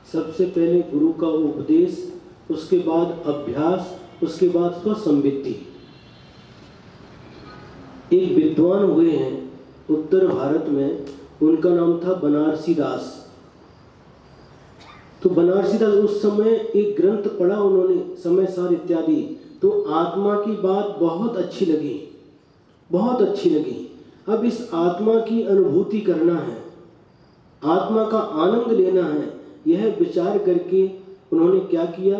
सबसे पहले गुरु का उपदेश, उसके बाद अभ्यास, उसके बाद स्वसंवित्ति। एक विद्वान हुए हैं उत्तर भारत में, उनका नाम था बनारसी दास। तो बनारसी दास उस समय एक ग्रंथ पढ़ा उन्होंने, समय सार इत्यादि, तो आत्मा की बात बहुत अच्छी लगी, बहुत अच्छी लगी। अब इस आत्मा की अनुभूति करना है, आत्मा का आनंद लेना है, यह विचार करके उन्होंने क्या किया,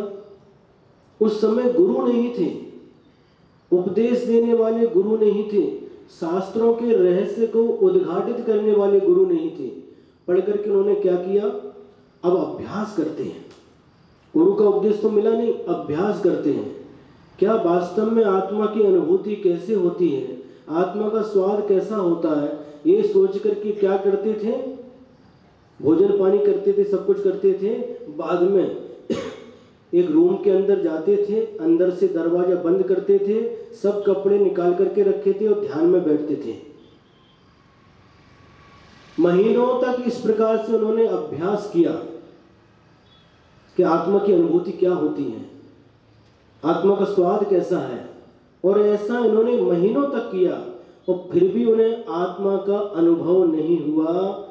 उस समय गुरु नहीं थे, उपदेश देने वाले गुरु नहीं थे, शास्त्रों के रहस्य को उद्घाटित करने वाले गुरु नहीं थे। पढ़ करके उन्होंने क्या किया, अब अभ्यास करते हैं। गुरु का उपदेश तो मिला नहीं, अभ्यास करते हैं। क्या वास्तव में आत्मा की अनुभूति कैसे होती है, आत्मा का स्वाद कैसा होता है, ये सोच करके क्या करते थे, भोजन पानी करते थे, सब कुछ करते थे। बाद में एक रूम के अंदर जाते थे, अंदर से दरवाजा बंद करते थे, सब कपड़े निकाल करके रखे थे और ध्यान में बैठते थे। महीनों तक इस प्रकार से उन्होंने अभ्यास किया कि आत्मा की अनुभूति क्या होती है, आत्मा का स्वाद कैसा है, और ऐसा इन्होंने महीनों तक किया और फिर भी उन्हें आत्मा का अनुभव नहीं हुआ।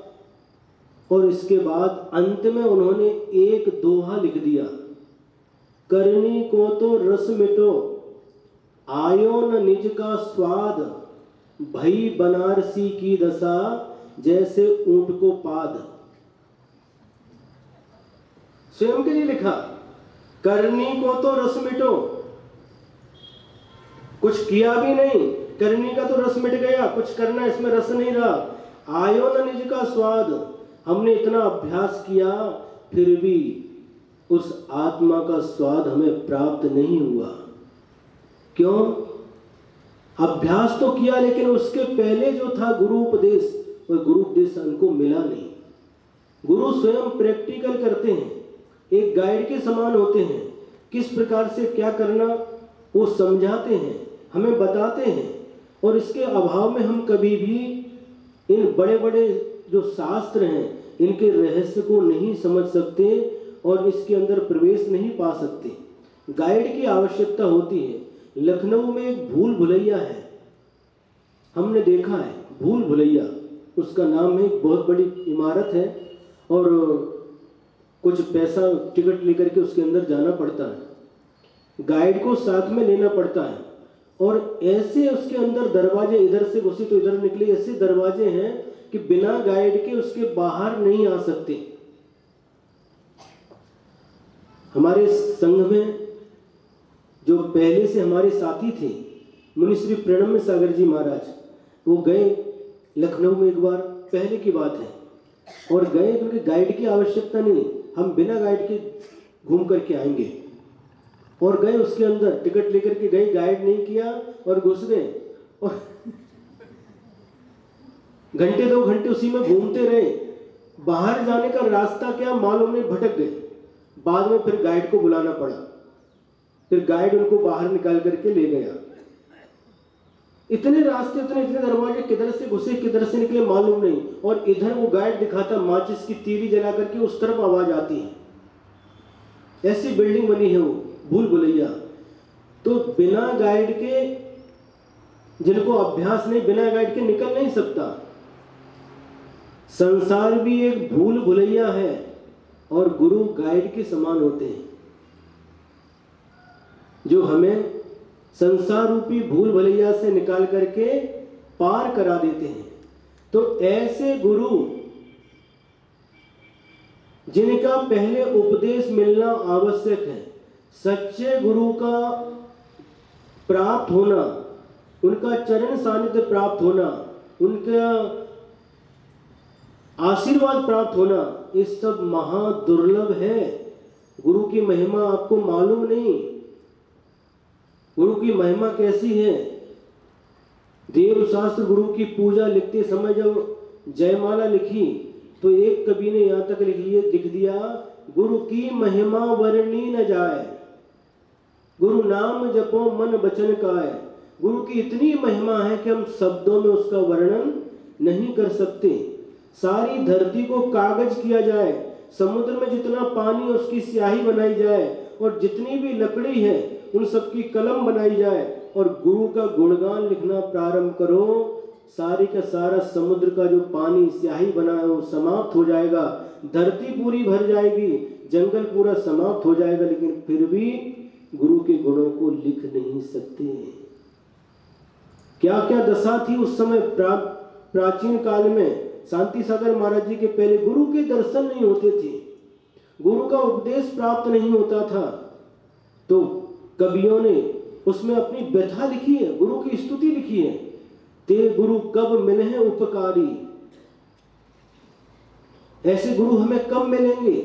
और इसके बाद अंत में उन्होंने एक दोहा लिख दिया, करनी को तो रस मिटो, आयो न निज का स्वाद, भई बनारसी की दशा, जैसे ऊंट को पाद। स्वयं के लिए लिखा, करनी को तो रस मिटो, कुछ किया भी नहीं, करनी का तो रस मिट गया, कुछ करना इसमें रस नहीं रहा। आयो न निज का स्वाद, हमने इतना अभ्यास किया फिर भी उस आत्मा का स्वाद हमें प्राप्त नहीं हुआ। क्यों? अभ्यास तो किया, लेकिन उसके पहले जो था गुरु उपदेश, वह गुरु उपदेश हमको मिला नहीं। गुरु स्वयं प्रैक्टिकल करते हैं, एक गाइड के समान होते हैं, किस प्रकार से क्या करना वो समझाते हैं, हमें बताते हैं। और इसके अभाव में हम कभी भी इन बड़े बड़े जो शास्त्र हैं, इनके रहस्य को नहीं समझ सकते और इसके अंदर प्रवेश नहीं पा सकते। गाइड की आवश्यकता होती है। लखनऊ में एक भूल भुलैया है, हमने देखा है, भूल भुलैया उसका नाम है। बहुत बड़ी इमारत है और कुछ पैसा टिकट लेकर के उसके अंदर जाना पड़ता है, गाइड को साथ में लेना पड़ता है। और ऐसे उसके अंदर दरवाजे, इधर से घुसी तो इधर निकले, ऐसे दरवाजे हैं कि बिना गाइड के उसके बाहर नहीं आ सकते। हमारे संघ में जो पहले से हमारे साथी थे, मुनि श्री प्रणम्य सागर जी महाराज, वो गए लखनऊ में एक बार, पहले की बात है, और गए क्योंकि गाइड की आवश्यकता नहीं, हम बिना गाइड के घूम करके आएंगे। और गए उसके अंदर, टिकट लेकर के गए, गाइड नहीं किया और घुस गए और घंटे 2 घंटे उसी में घूमते रहे। बाहर जाने का रास्ता क्या मालूम नहीं, भटक गए। बाद में फिर गाइड को बुलाना पड़ा, फिर गाइड उनको बाहर निकाल करके ले गया। इतने रास्ते, इतने दरवाजे, किधर से घुसे किधर से निकले मालूम नहीं। और इधर वो गाइड दिखाता, माचिस की तीली जला करके उस तरफ आवाज आती है। ऐसी बिल्डिंग बनी है वो भूल भुलैया। तो बिना गाइड के, जिनको अभ्यास नहीं, बिना गाइड के निकल नहीं सकता। संसार भी एक भूल भुलैया है और गुरु गाइड के समान होते हैं, जो हमें संसार रूपी भूल भुलैया से निकाल करके पार करा देते हैं। तो ऐसे गुरु जिनका पहले उपदेश मिलना आवश्यक है, सच्चे गुरु का प्राप्त होना, उनका चरण सानिध्य प्राप्त होना, उनका आशीर्वाद प्राप्त होना, ये सब महादुर्लभ है। गुरु की महिमा आपको मालूम नहीं। गुरु की महिमा कैसी है? देव शास्त्र गुरु की पूजा लिखते समय जब जयमाला लिखी तो एक कवि ने यहाँ तक लिख दिया, गुरु की महिमा वर्णी न जाए, गुरु नाम जपो मन बचन काए। गुरु की इतनी महिमा है कि हम शब्दों में उसका वर्णन नहीं कर सकते। सारी धरती को कागज किया जाए, समुद्र में जितना पानी है उसकी स्याही बनाई जाए, और जितनी भी लकड़ी है उन सबकी कलम बनाई जाए, और गुरु का गुणगान लिखना प्रारंभ करो, सारी का सारा समुद्र का जो पानी स्याही बना है वो समाप्त हो जाएगा, धरती पूरी भर जाएगी, जंगल पूरा समाप्त हो जाएगा, लेकिन फिर भी गुरु के गुणों को लिख नहीं सकते। क्या क्या दशा थी उस समय प्राचीन काल में। शांति सागर महाराज जी के पहले गुरु के दर्शन नहीं होते थे, गुरु का उपदेश प्राप्त नहीं होता था, तो कवियों ने उसमें अपनी व्यथा लिखी है, गुरु की स्तुति लिखी है। ते गुरु कब मिले हैं उपकारी, ऐसे गुरु हमें कब मिलेंगे।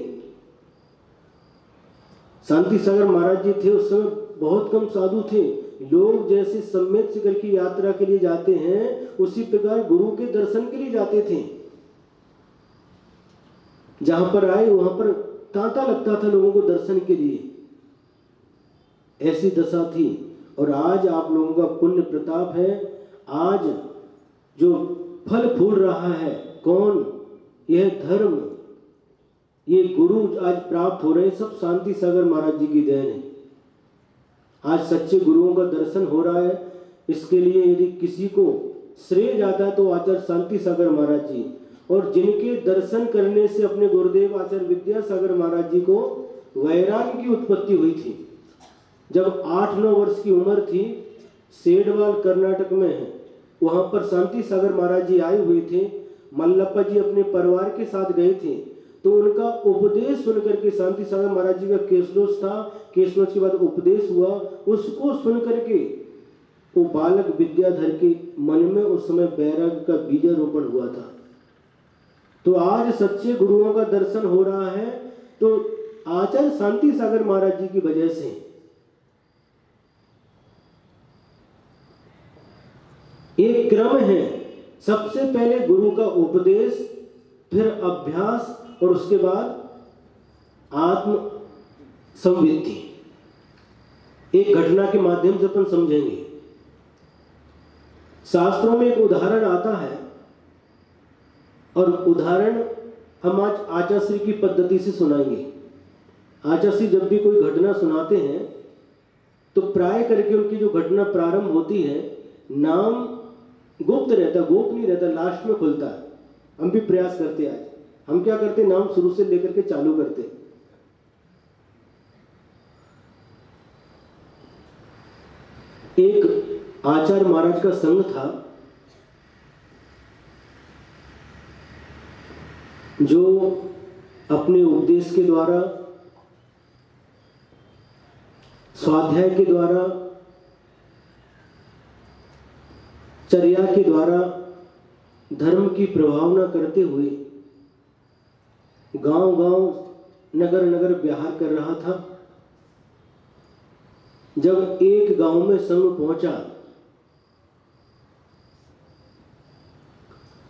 शांति सागर महाराज जी थे उस समय बहुत कम साधु थे, लोग जैसे सम्मेत शिखर की यात्रा के लिए जाते हैं उसी प्रकार गुरु के दर्शन के लिए जाते थे। जहां पर आए वहां पर तांता लगता था लोगों को दर्शन के लिए, ऐसी दशा थी। और आज आप लोगों का पुण्य प्रताप है, आज जो फल फूल रहा है कौन, यह धर्म, ये गुरु आज प्राप्त हो रहे हैं, सब शांति सागर महाराज जी की देन है। आज सच्चे गुरुओं का दर्शन हो रहा है। इसके लिए यदि किसी को श्रेय जाता है तो आचार्य शांति सागर महाराज जी, और जिनके दर्शन करने से अपने गुरुदेव आचार्य विद्यासागर महाराज जी को वैराग्य की उत्पत्ति हुई थी। जब 8-9 वर्ष की उम्र थी, सेडवाल कर्नाटक में है, वहां पर शांति सागर महाराज जी आए हुए थे। मल्लप्पा जी अपने परिवार के साथ गए थे, तो उनका उपदेश सुनकर के, शांति सागर महाराज जी का केसलोच था, केसलोच के बाद उपदेश हुआ, उसको सुनकर के वो बालक विद्याधर के मन में उस समय वैराग्य का बीजारोपण हुआ था। तो आज सच्चे गुरुओं का दर्शन हो रहा है तो आचार्य शांति सागर महाराज जी की वजह से। एक क्रम है, सबसे पहले गुरु का उपदेश, फिर अभ्यास, और उसके बाद आत्म संवित्ति। एक घटना के माध्यम से अपन समझेंगे। शास्त्रों में एक उदाहरण आता है, और उदाहरण हम आज आचार्य की पद्धति से सुनाएंगे। आचार्य जब भी कोई घटना सुनाते हैं तो प्राय करके उनकी जो घटना प्रारंभ होती है, नाम गुप्त रहता, गोप नहीं रहता, लास्ट में खुलता है। हम भी प्रयास करते हैं, आज हम क्या करते, नाम शुरू से लेकर के चालू करते। एक आचार्य महाराज का संघ था जो अपने उपदेश के द्वारा, स्वाध्याय के द्वारा, चर्या के द्वारा धर्म की प्रभावना करते हुए गांव-गांव, नगर-नगर विहार कर रहा था। जब एक गांव में संघ पहुंचा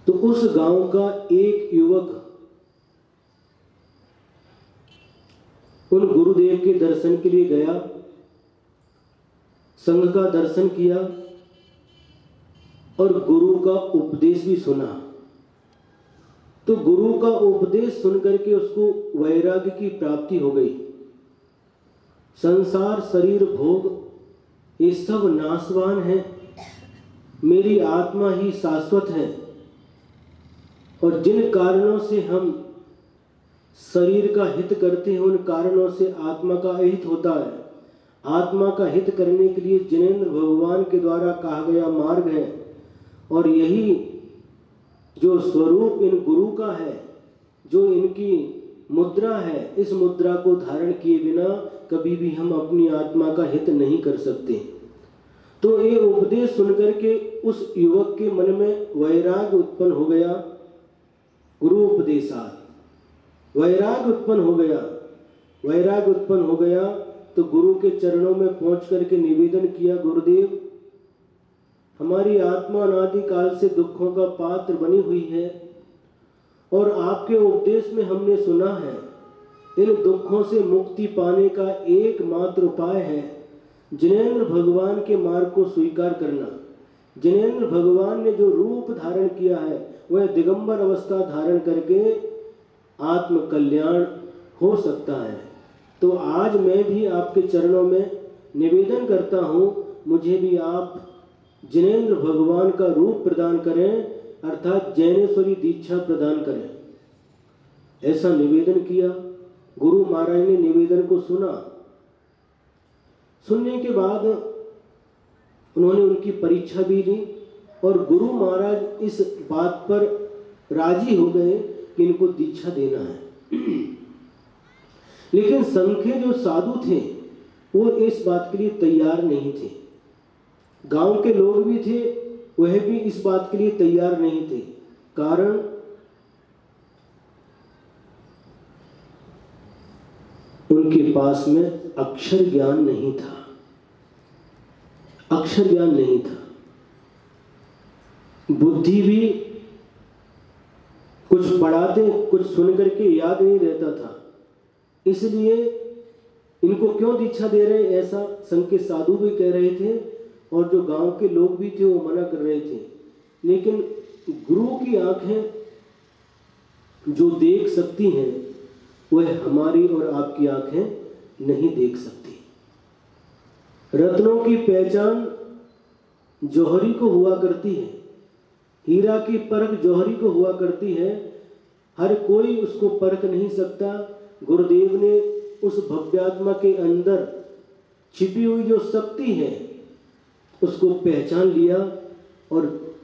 तो उस गांव का एक युवक उन गुरुदेव के दर्शन के लिए गया, संघ का दर्शन किया और गुरु का उपदेश भी सुना। तो गुरु का उपदेश सुनकर के उसको वैराग्य की प्राप्ति हो गई। संसार, शरीर, भोग ये सब नाशवान है, मेरी आत्मा ही शाश्वत है। और जिन कारणों से हम शरीर का हित करते हैं उन कारणों से आत्मा का अहित होता है। आत्मा का हित करने के लिए जिनेंद्र भगवान के द्वारा कहा गया मार्ग है, और यही जो स्वरूप इन गुरु का है, जो इनकी मुद्रा है, इस मुद्रा को धारण किए बिना कभी भी हम अपनी आत्मा का हित नहीं कर सकते। तो ये उपदेश सुनकर के उस युवक के मन में वैराग्य उत्पन्न हो गया। गुरु उपदेशात वैराग्य उत्पन्न हो गया। वैराग्य उत्पन्न हो गया तो गुरु के चरणों में पहुंच करके निवेदन किया, गुरुदेव हमारी आत्मा अनादि काल से दुखों का पात्र बनी हुई है, और आपके उपदेश में हमने सुना है इन दुखों से मुक्ति पाने का एकमात्र उपाय है जिनेंद्र भगवान के मार्ग को स्वीकार करना। जिनेंद्र भगवान ने जो रूप धारण किया है वह दिगंबर अवस्था धारण करके आत्म कल्याण हो सकता है। तो आज मैं भी आपके चरणों में निवेदन करता हूँ, मुझे भी आप जिनेंद्र भगवान का रूप प्रदान करें, अर्थात जैनेश्वरी दीक्षा प्रदान करें। ऐसा निवेदन किया। गुरु महाराज ने निवेदन को सुना। सुनने के बाद उन्होंने उनकी परीक्षा भी ली और गुरु महाराज इस बात पर राजी हो गए कि इनको दीक्षा देना है। लेकिन संघ के जो साधु थे वो इस बात के लिए तैयार नहीं थे। गांव के लोग भी थे, वह भी इस बात के लिए तैयार नहीं थे। कारण उनके पास में अक्षर ज्ञान नहीं था। अक्षर ज्ञान नहीं था। बुद्धि भी कुछ पढ़ाते कुछ सुन करके याद नहीं रहता था। इसलिए इनको क्यों दीक्षा दे रहे, ऐसा संघ के साधु भी कह रहे थे और जो गांव के लोग भी थे वो मना कर रहे थे। लेकिन गुरु की आंखें जो देख सकती हैं वह हमारी और आपकी आंखें नहीं देख सकती। रत्नों की पहचान जौहरी को हुआ करती है, हीरा की परख जौहरी को हुआ करती है। हर कोई उसको परख नहीं सकता। गुरुदेव ने उस भव्यात्मा के अंदर छिपी हुई जो शक्ति है उसको पहचान लिया और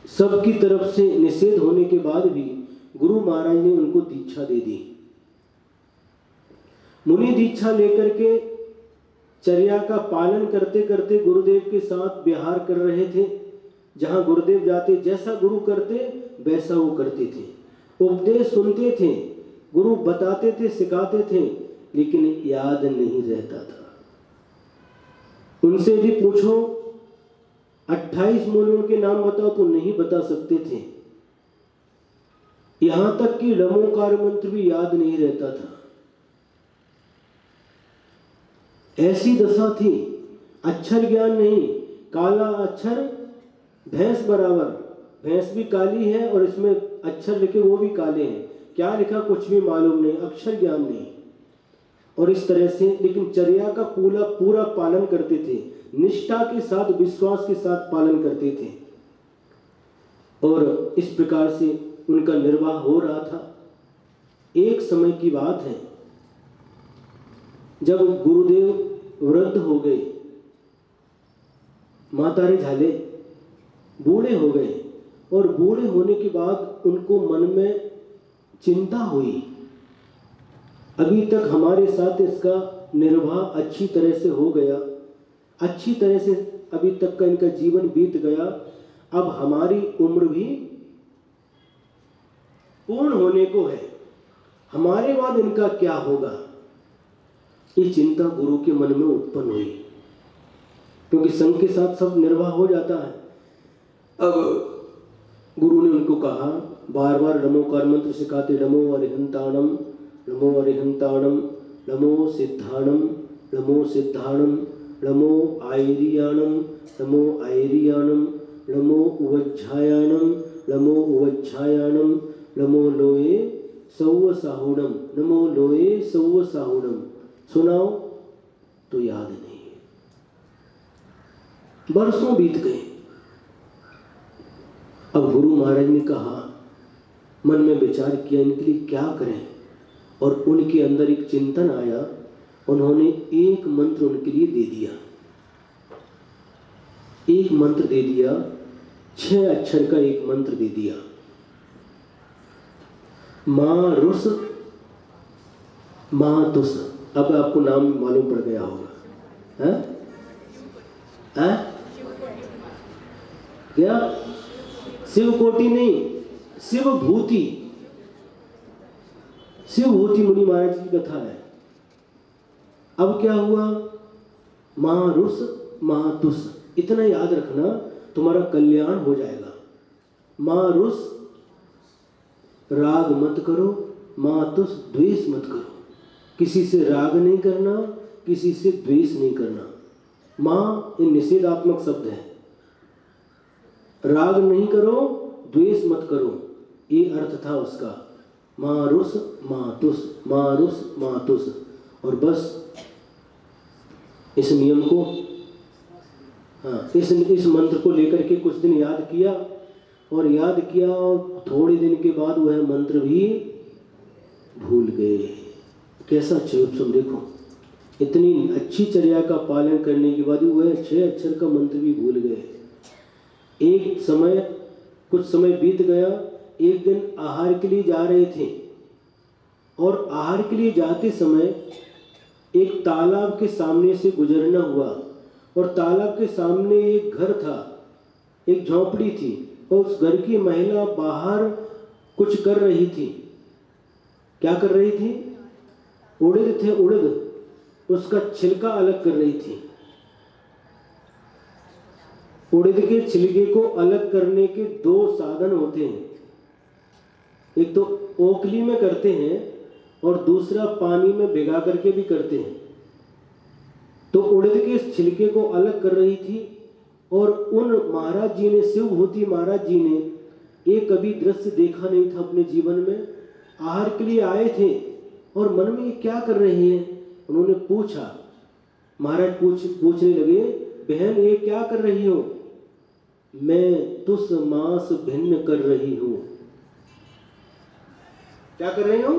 सबकी तरफ से निषेध होने के बाद भी गुरु महाराज ने उनको दीक्षा दे दी। मुनि दीक्षा लेकर के चर्या का पालन करते करते गुरुदेव के साथ व्यवहार कर रहे थे। जहां गुरुदेव जाते जैसा गुरु करते वैसा वो करते थे। उपदेश सुनते थे, गुरु बताते थे, सिखाते थे, लेकिन याद नहीं रहता था। उनसे भी पूछो 28 मूलों के नाम बताओ तो नहीं बता सकते थे। यहां तक कि लमोकार मंत्र भी याद नहीं रहता था। ऐसी दशा थी। अक्षर ज्ञान नहीं, काला अक्षर भैंस बराबर। भैंस भी काली है और इसमें अक्षर लिखे वो भी काले हैं। क्या लिखा कुछ भी मालूम नहीं, अक्षर ज्ञान नहीं। और इस तरह से लेकिन चर्या का पूरा पालन करते थे, निष्ठा के साथ विश्वास के साथ पालन करते थे और इस प्रकार से उनका निर्वाह हो रहा था। एक समय की बात है जब गुरुदेव वृद्ध हो गए, मातारे झाले, बूढ़े हो गए और बूढ़े होने के बाद उनको मन में चिंता हुई। अभी तक हमारे साथ इसका निर्वाह अच्छी तरह से हो गया, अच्छी तरह से अभी तक का इनका जीवन बीत गया। अब हमारी उम्र भी पूर्ण होने को है, हमारे बाद इनका क्या होगा, ये चिंता गुरु के मन में उत्पन्न हुई। क्योंकि संघ के साथ सब निर्वाह हो जाता है। अब गुरु ने उनको कहा, बार बार नमोकार मंत्र सिखाते, नमो अरिहंताणम, नमो अरिहंताणम, नमो सिद्धाणम, नमो सिद्धाणम, नमो आयरियाणम, नमो आयरियाणम, नमो उवज्झायाणम, नमो उवज्झायाणम, नमो लोये सौव साहुणम, नमो लोये सौव साहुणम। सुनाओ तो याद नहीं है। बरसों बीत गए। अब गुरु महाराज ने कहा, मन में विचार किया इनके लिए क्या करें, और उनके अंदर एक चिंतन आया। उन्होंने एक मंत्र उनके लिए दे दिया। एक मंत्र दे दिया, 6 अक्षर का एक मंत्र दे दिया। मां रुस मां तुस। अब आपको नाम मालूम पड़ गया होगा, है? क्या? शिवकोटि नहीं, शिवभूति। शिवभूति मुनि महाराज की कथा है। अब क्या हुआ? महारुस महातुस, इतना याद रखना, तुम्हारा कल्याण हो जाएगा। महारुस राग मत करो, महातुस द्वेष मत करो। किसी से राग नहीं करना, किसी से द्वेष नहीं करना। माँ ये निषेधात्मक शब्द है। राग नहीं करो, द्वेष मत करो, ये अर्थ था उसका। माँ रुस माँ तुस, माँ रुस माँ तुस। और बस इस नियम को, हाँ, इस मंत्र को लेकर के कुछ दिन याद किया और थोड़े दिन के बाद वह मंत्र भी भूल गए। कैसा क्षयोत्सव देखो, इतनी अच्छी चर्या का पालन करने के बाद वह 6 अक्षर का मंत्र भी भूल गए। कुछ समय बीत गया। एक दिन आहार के लिए जा रहे थे और आहार के लिए जाते समय एक तालाब के सामने से गुजरना हुआ और तालाब के सामने एक घर था, एक झोंपड़ी थी और उस घर की महिला बाहर कुछ कर रही थी। क्या कर रही थी? उड़द थे, उड़द, उसका छिलका अलग कर रही थी। उड़द के छिलके को अलग करने के 2 साधन होते हैं। एक तो ओखली में करते हैं और दूसरा पानी में भिगा करके भी करते हैं। तो उड़द के छिलके को अलग कर रही थी और उन महाराज जी ने, शिवभूति महाराज जी ने, एक कभी दृश्य देखा नहीं था अपने जीवन में। आहार के लिए आए थे और मन में ये क्या कर रहे हैं, उन्होंने पूछा। महाराज पूछने लगे, बहन ये क्या कर रही हो? मैं तुस मांस भिन्न कर रही हूं। क्या कर रही हूं?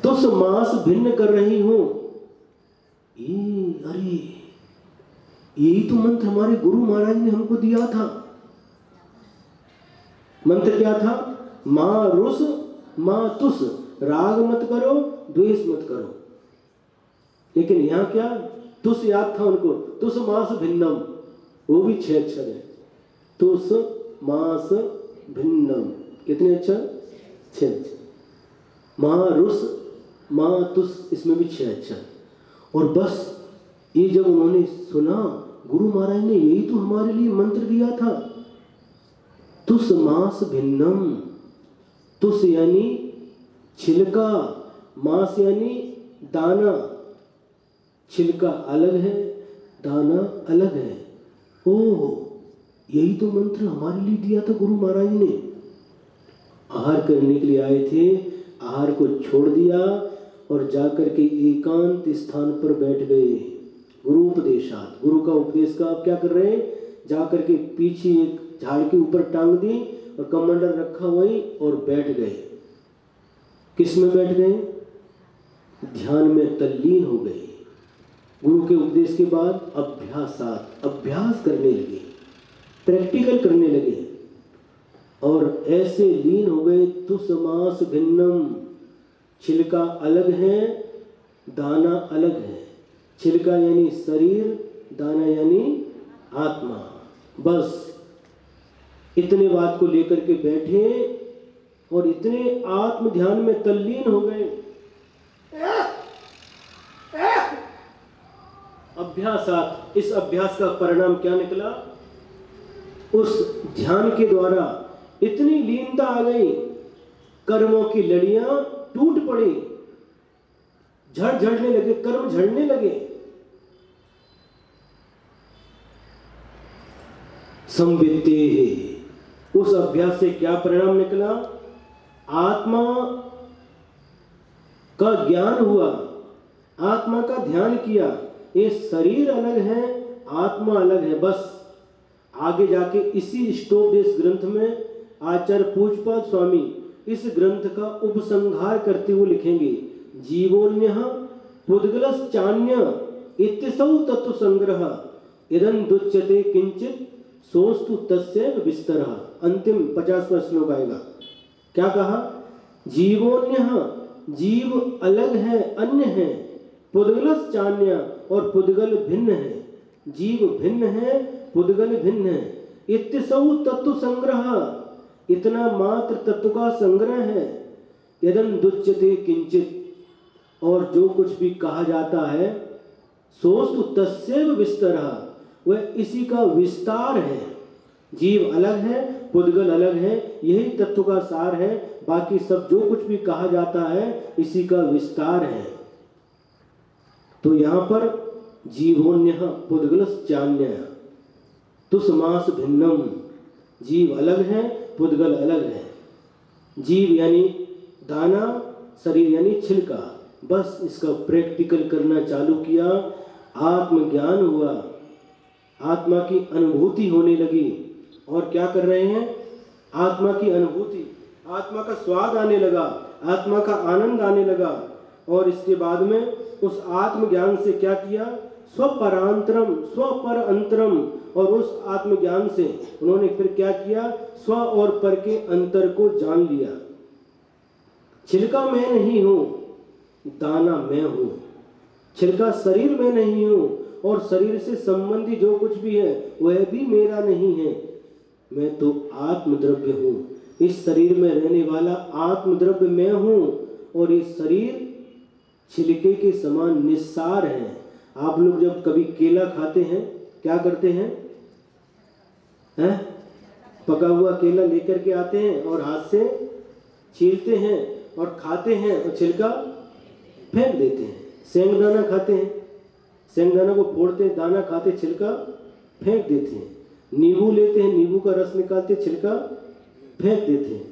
तुस मांस भिन्न कर रही हूं। अरे यही तो मंत्र हमारे गुरु महाराज ने हमको दिया था। मंत्र क्या था? मां रुस मां तुस, राग मत करो, द्वेष मत करो। लेकिन यहां क्या, तुस याद था उनको, तुस मांस भिन्नम, वो भी 6 अक्षर है। तुस मांस भिन्नम, कितने अक्षर? 6 अक्षर। मां रुस मां तुस, इसमें भी 6 अक्षर। और बस ये जब उन्होंने सुना, गुरु महाराज ने यही तो हमारे लिए मंत्र दिया था, तुस मांस भिन्नम। तुस यानी छिलका, मांस यानी दाना। छिलका अलग है, दाना अलग है। ओह, यही तो मंत्र हमारे लिए दिया था गुरु महाराज ने। आहार करने के लिए आए थे, आहार को छोड़ दिया और जाकर के एकांत स्थान पर बैठ गए। गुरु उपदेशात, गुरु का उपदेश का आप क्या कर रहे हैं? जाकर के पीछे एक झाड़ के ऊपर टांग दी और कमंडल रखा वहीं और बैठ गए। किस में बैठ गए? ध्यान में तल्लीन हो गए। गुरु के उपदेश के बाद अभ्यास करने लगे, प्रैक्टिकल करने लगे और ऐसे लीन हो गए। तुस मांस भिन्नम, छिलका अलग है, दाना अलग है। छिलका यानी शरीर, दाना यानी आत्मा। बस इतने बात को लेकर के बैठे और इतने आत्म ध्यान में तल्लीन हो गए। अभ्यासात, इस अभ्यास का परिणाम क्या निकला? उस ध्यान के द्वारा इतनी लीनता आ गई, कर्मों की लड़ियां टूट पड़ी, झड़ने लगे, कर्म झड़ने लगे। संवित्ते, उस अभ्यास से क्या परिणाम निकला? आत्मा का ज्ञान हुआ, आत्मा का ध्यान किया। ये शरीर अलग है, आत्मा अलग है। बस आगे जाके इसी स्टोपदेश ग्रंथ में आचार्य पूज्यपाद स्वामी इस ग्रंथ का उपसंहार करते हुए लिखेंगे, जीवोन्यः पुद्गलश्चान्य इत्यसौ तत्व संग्रह इदं दुच्यते किंचित सोस्तु तस्यैव विस्तरः। अंतिम 50वां श्लोक आएगा। क्या कहा? जीवोन्यः, जीव अलग है, अन्य है। पुद्गलश्चान्य, और पुद्गल भिन्न है। जीव भिन्न है, पुद्गल भिन्न है। इत्यसौ तत्व संग्रह, इतना मात्र तत्व का संग्रह है। यदन दुच्यते किंचित, और जो कुछ भी कहा जाता है, सोस्तु तस्यैव विस्तरः, वह इसी का विस्तार है। जीव अलग है, पुद्गल अलग है, यही तत्व का सार है। बाकी सब जो कुछ भी कहा जाता है इसी का विस्तार है। तो यहाँ पर जीवोन्यः पुद्गलश्चान्यः तुसमास भिन्नम। जीव अलग है, पुद्गल अलग है। जीव यानी दाना, शरीर यानी छिलका। बस इसका प्रैक्टिकल करना चालू किया, आत्मज्ञान हुआ, आत्मा की अनुभूति होने लगी। और क्या कर रहे हैं? आत्मा की अनुभूति, आत्मा का स्वाद आने लगा, आत्मा का आनंद आने लगा। और इसके बाद में उस आत्मज्ञान से क्या किया? स्वपरांतरम, स्वपर अंतरम। और उस आत्मज्ञान से उन्होंने फिर क्या किया? स्व और पर के अंतर को जान लिया। छिलका मैं नहीं हूं, दाना मैं हूं। छिलका शरीर में नहीं हूं, और शरीर से संबंधी जो कुछ भी है वह भी मेरा नहीं है। मैं तो आत्मद्रव्य हूं। इस शरीर में रहने वाला आत्मद्रव्य मैं हूं, और ये शरीर छिलके के समान निस्सार है। आप लोग जब कभी केला खाते हैं, क्या करते हैं? पका हुआ केला लेकर के आते हैं और हाथ से छीलते हैं और खाते हैं और छिलका फेंक देते हैं। सेंगदाना खाते हैं, सेंगदाना को फोड़ते हैं, दाना खाते, छिलका फेंक देते हैं। नींबू लेते हैं, नींबू का रस निकालते, छिलका फेंक देते हैं।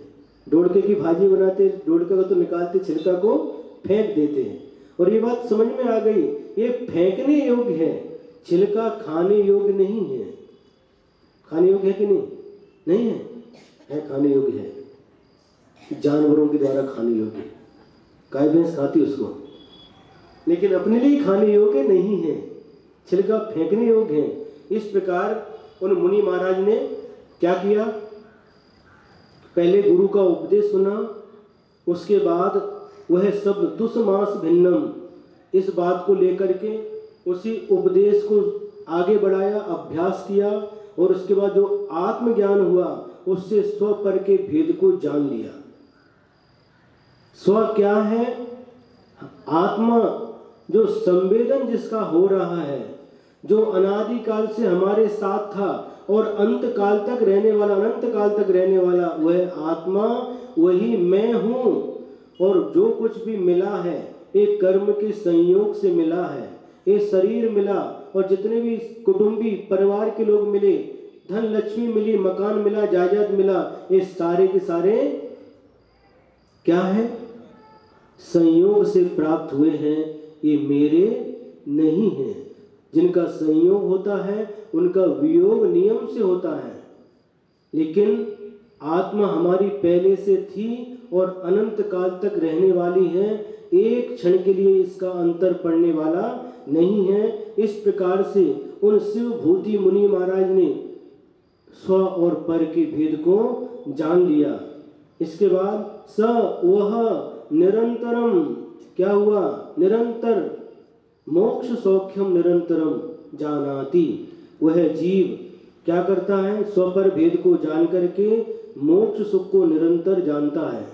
डोड़के की भाजी बनाते, डोड़का को तो निकालते, छिलका को फेंक देते हैं। और ये बात समझ में आ गई, ये फेंकने योग्य है, छिलका खाने योग्य नहीं है। खाने योग्य है कि नहीं? नहीं है, खाने योग्य है, जानवरों के द्वारा खाने योग्य। गाय भैंस खाती उसको, लेकिन अपने लिए खाने योग्य नहीं है, छिलका फेंकने योग्य है। इस प्रकार उन मुनि महाराज ने क्या किया? पहले गुरु का उपदेश सुना, उसके बाद वह शब्द तुसमास भिन्नम, इस बात को लेकर के उसी उपदेश को आगे बढ़ाया, अभ्यास किया, और उसके बाद जो आत्मज्ञान हुआ उससे स्व पर के भेद को जान लिया। स्व क्या है? आत्मा, जो संवेदन जिसका हो रहा है, जो अनादि काल से हमारे साथ था और अंत काल तक रहने वाला, अनंत काल तक रहने वाला, वह आत्मा, वही मैं हूं। और जो कुछ भी मिला है एक कर्म के संयोग से मिला है। ये शरीर मिला और जितने भी कुटुंबी परिवार के लोग मिले, धन लक्ष्मी मिली, मकान मिला, जायदाद मिला, ये सारे के सारे क्या है? संयोग से प्राप्त हुए हैं, ये मेरे नहीं हैं। जिनका संयोग होता है उनका वियोग नियम से होता है, लेकिन आत्मा हमारी पहले से थी और अनंत काल तक रहने वाली है। एक क्षण के लिए इसका अंतर पड़ने वाला नहीं है। इस प्रकार से उन शिव भूति मुनि महाराज ने स्व और पर के भेद को जान लिया। इसके बाद स वह निरंतरम, क्या हुआ? निरंतर, मोक्ष सौख्यम निरंतरम जानाति। वह जीव क्या करता है? स्व पर भेद को जान करके मोक्ष सुख को निरंतर जानता है।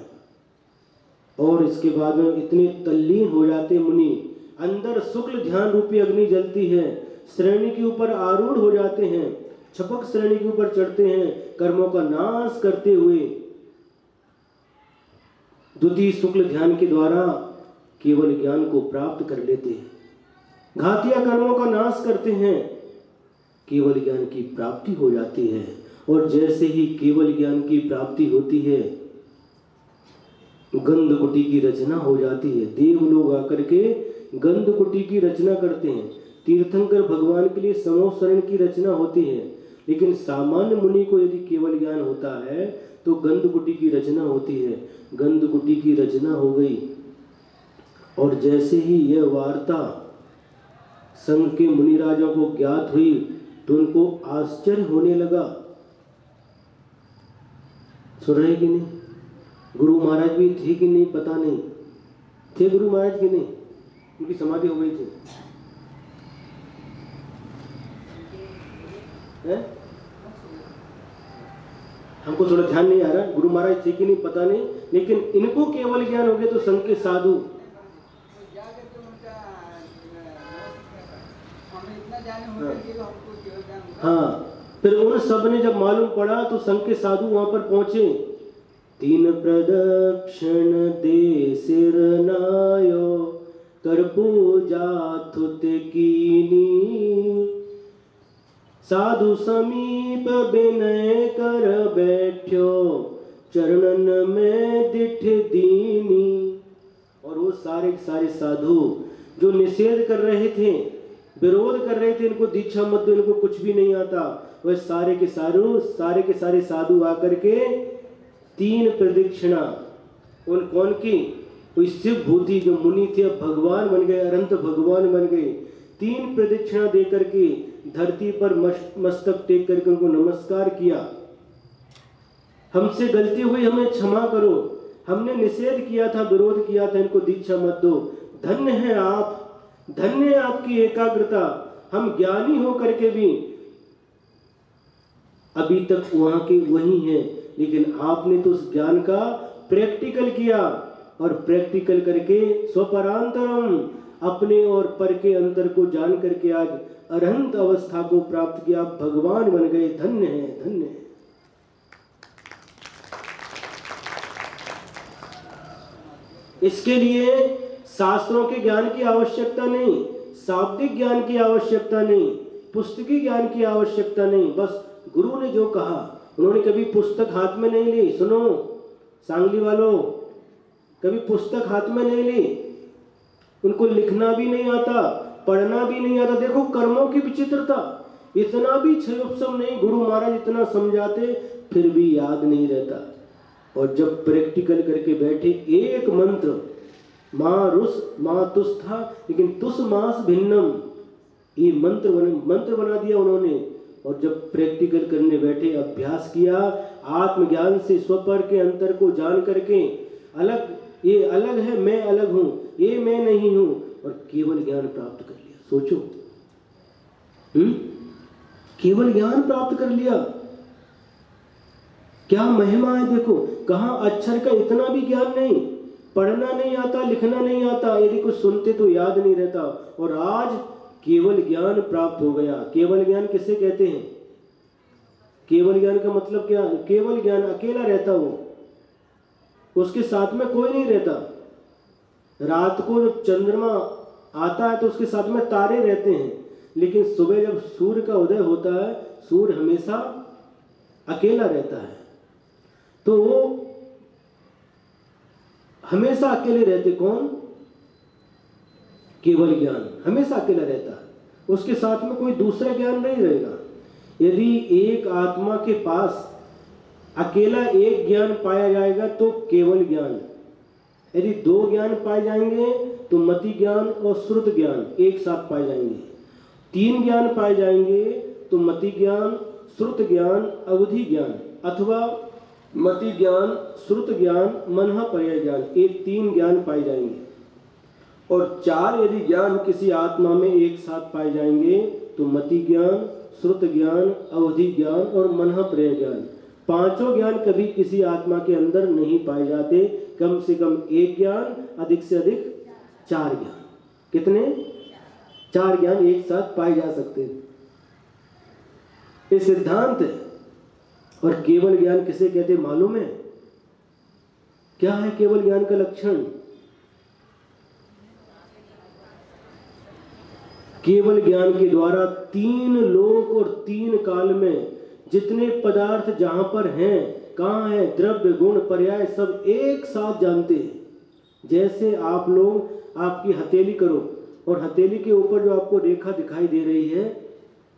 और इसके बाद में इतने तल्लीन हो जाते मुनि, अंदर शुक्ल ध्यान रूपी अग्नि जलती है, श्रेणी के ऊपर आरूढ़ हो जाते हैं, छपक श्रेणी के ऊपर चढ़ते हैं, कर्मों का नाश करते हुए द्वितीय शुक्ल ध्यान के द्वारा केवल ज्ञान को प्राप्त कर लेते हैं। घातिया कर्मों का नाश करते हैं, केवल ज्ञान की प्राप्ति हो जाती है। और जैसे ही केवल ज्ञान की प्राप्ति होती है, गंधकुटी की रचना हो जाती है। देव लोग आकर के गंधकुटी की रचना करते हैं। तीर्थंकर भगवान के लिए समोसरण की रचना होती है, लेकिन सामान्य मुनि को यदि केवल ज्ञान होता है तो गंधकुटी की रचना होती है। गंधकुटी की रचना हो गई, और जैसे ही यह वार्ता संघ के मुनि राजाओं को ज्ञात हुई तो उनको आश्चर्य होने लगा। सुन रहे कि नहीं? गुरु महाराज भी थे कि नहीं पता नहीं, थे गुरु महाराज कि नहीं? उनकी समाधि हो गई थी। हमको थोड़ा ध्यान नहीं आ रहा, गुरु महाराज थे कि नहीं पता नहीं, लेकिन इनको केवल ज्ञान हो गया तो संघ के साधु, हाँ, फिर उन सब ने जब मालूम पड़ा तो संघ के साधु वहां पर पहुंचे। 3 प्रदक्षिण दे सिर नायो कर पूजा थुत कीनी। साधु समीप विनय कर बैठ्यो चरणन में दिठ दीनी। और वो सारे सारे साधु जो निषेध कर रहे थे, विरोध कर रहे थे, इनको दीक्षा मत दो, इनको कुछ भी नहीं आता, वह सारे के सारे साधु आकर के 3 प्रदक्षिणा, उन कौन की, कोई शिव भूति जो मुनि थे अब भगवान बन गए, अनंत भगवान बन गए, 3 प्रदक्षिणा दे करके धरती पर मस्तक टेक करके उनको नमस्कार किया। हमसे गलती हुई, हमें क्षमा करो, हमने निषेध किया था, विरोध किया था, इनको दीक्षा मत दो। धन्य है आप, धन्य है आपकी एकाग्रता। हम ज्ञानी हो करके भी अभी तक वहां के वही हैं, लेकिन आपने तो उस ज्ञान का प्रैक्टिकल किया, और प्रैक्टिकल करके स्वपरांतरम, अपने और पर के अंतर को जान करके आज अरहंत अवस्था को प्राप्त किया, भगवान बन गए। धन्य है, धन्य है। इसके लिए शास्त्रों के ज्ञान की आवश्यकता नहीं, शाब्दिक ज्ञान की आवश्यकता नहीं, पुस्तकी ज्ञान की आवश्यकता नहीं। बस गुरु ने जो कहा, उन्होंने कभी पुस्तक हाथ में नहीं ली। सुनो सांगली वालों, कभी पुस्तक हाथ में नहीं ली, उनको लिखना भी नहीं आता, पढ़ना भी नहीं आता। देखो कर्मों की विचित्रता, इतना भी क्षयोपशम नहीं, गुरु महाराज इतना समझाते फिर भी याद नहीं रहता। और जब प्रैक्टिकल करके बैठे, एक मंत्र माँ रुस माँ तुस था, लेकिन तुस मास भिन्नम, ये मंत्र बना दिया उन्होंने। और जब प्रैक्टिकल करने बैठे, अभ्यास किया, आत्मज्ञान से स्वपर के अंतर को जान करके, अलग, ये अलग है, मैं अलग हूं, ये मैं नहीं हूं, और केवल ज्ञान प्राप्त कर लिया। सोचो, केवल ज्ञान प्राप्त कर लिया, क्या महिमा है। देखो कहां अक्षर का इतना भी ज्ञान नहीं, पढ़ना नहीं आता, लिखना नहीं आता, यदि कुछ सुनते तो याद नहीं रहता, और आज केवल ज्ञान प्राप्त हो गया। केवल ज्ञान किसे कहते हैं? केवल ज्ञान का मतलब क्या? केवल ज्ञान अकेला रहता हो, उसके साथ में कोई नहीं रहता। रात को जब चंद्रमा आता है तो उसके साथ में तारे रहते हैं, लेकिन सुबह जब सूर्य का उदय होता है, सूर्य हमेशा अकेला रहता है। तो वो हमेशा अकेले रहते कौन? केवल ज्ञान हमेशा अकेला रहता है, उसके साथ में कोई दूसरा ज्ञान नहीं रहेगा। यदि एक आत्मा के पास अकेला एक ज्ञान पाया जाएगा तो केवल ज्ञान, यदि 2 ज्ञान पाए जाएंगे तो मति ज्ञान और श्रुत ज्ञान एक साथ पाए जाएंगे। 3 ज्ञान पाए जाएंगे तो मति ज्ञान, श्रुत ज्ञान, अवधि ज्ञान, अथवा मति ज्ञान, श्रुत ज्ञान, मनहा पर्याय ज्ञान, ये 3 ज्ञान पाए जाएंगे। और 4 यदि ज्ञान किसी आत्मा में एक साथ पाए जाएंगे तो मति ज्ञान, श्रुत ज्ञान, अवधि ज्ञान और मनहा पर्याय ज्ञान। 5 ज्ञान कभी किसी आत्मा के अंदर नहीं पाए जाते। कम से कम 1 ज्ञान, अधिक से अधिक 4 ज्ञान। कितने? 4 ज्ञान एक साथ पाए जा सकते हैं, ये सिद्धांत है। और केवल ज्ञान किसे कहते मालूम है? क्या है केवल ज्ञान का लक्षण? केवल ज्ञान के द्वारा 3 लोक और 3 काल में जितने पदार्थ जहां पर हैं, कहां है, द्रव्य, गुण, पर्याय, सब एक साथ जानते हैं। जैसे आप लोग आपकी हथेली करो और हथेली के ऊपर जो आपको रेखा दिखाई दे रही है,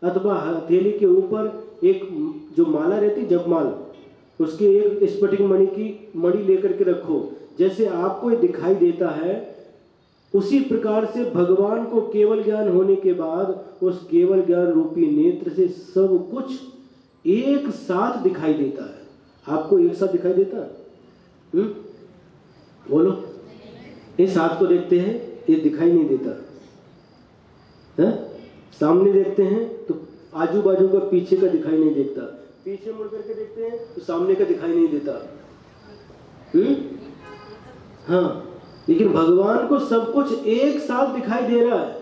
अथवा हथेली के ऊपर एक जो माला रहती, जपमाल, उसके एक स्फटिक मणि की मणि लेकर के रखो, जैसे आपको ये दिखाई देता है, उसी प्रकार से भगवान को केवल ज्ञान होने के बाद उस केवल ज्ञान रूपी नेत्र से सब कुछ एक साथ दिखाई देता है। आपको एक साथ दिखाई देता है? बोलो, इस हाथ को देखते हैं, ये दिखाई नहीं देता है? सामने देखते हैं तो आजू बाजू का, पीछे का दिखाई नहीं देता, पीछे मुड़ करके देखते हैं तो सामने का दिखाई नहीं देता। हाँ, लेकिन भगवान को सब कुछ एक साथ दिखाई दे रहा है।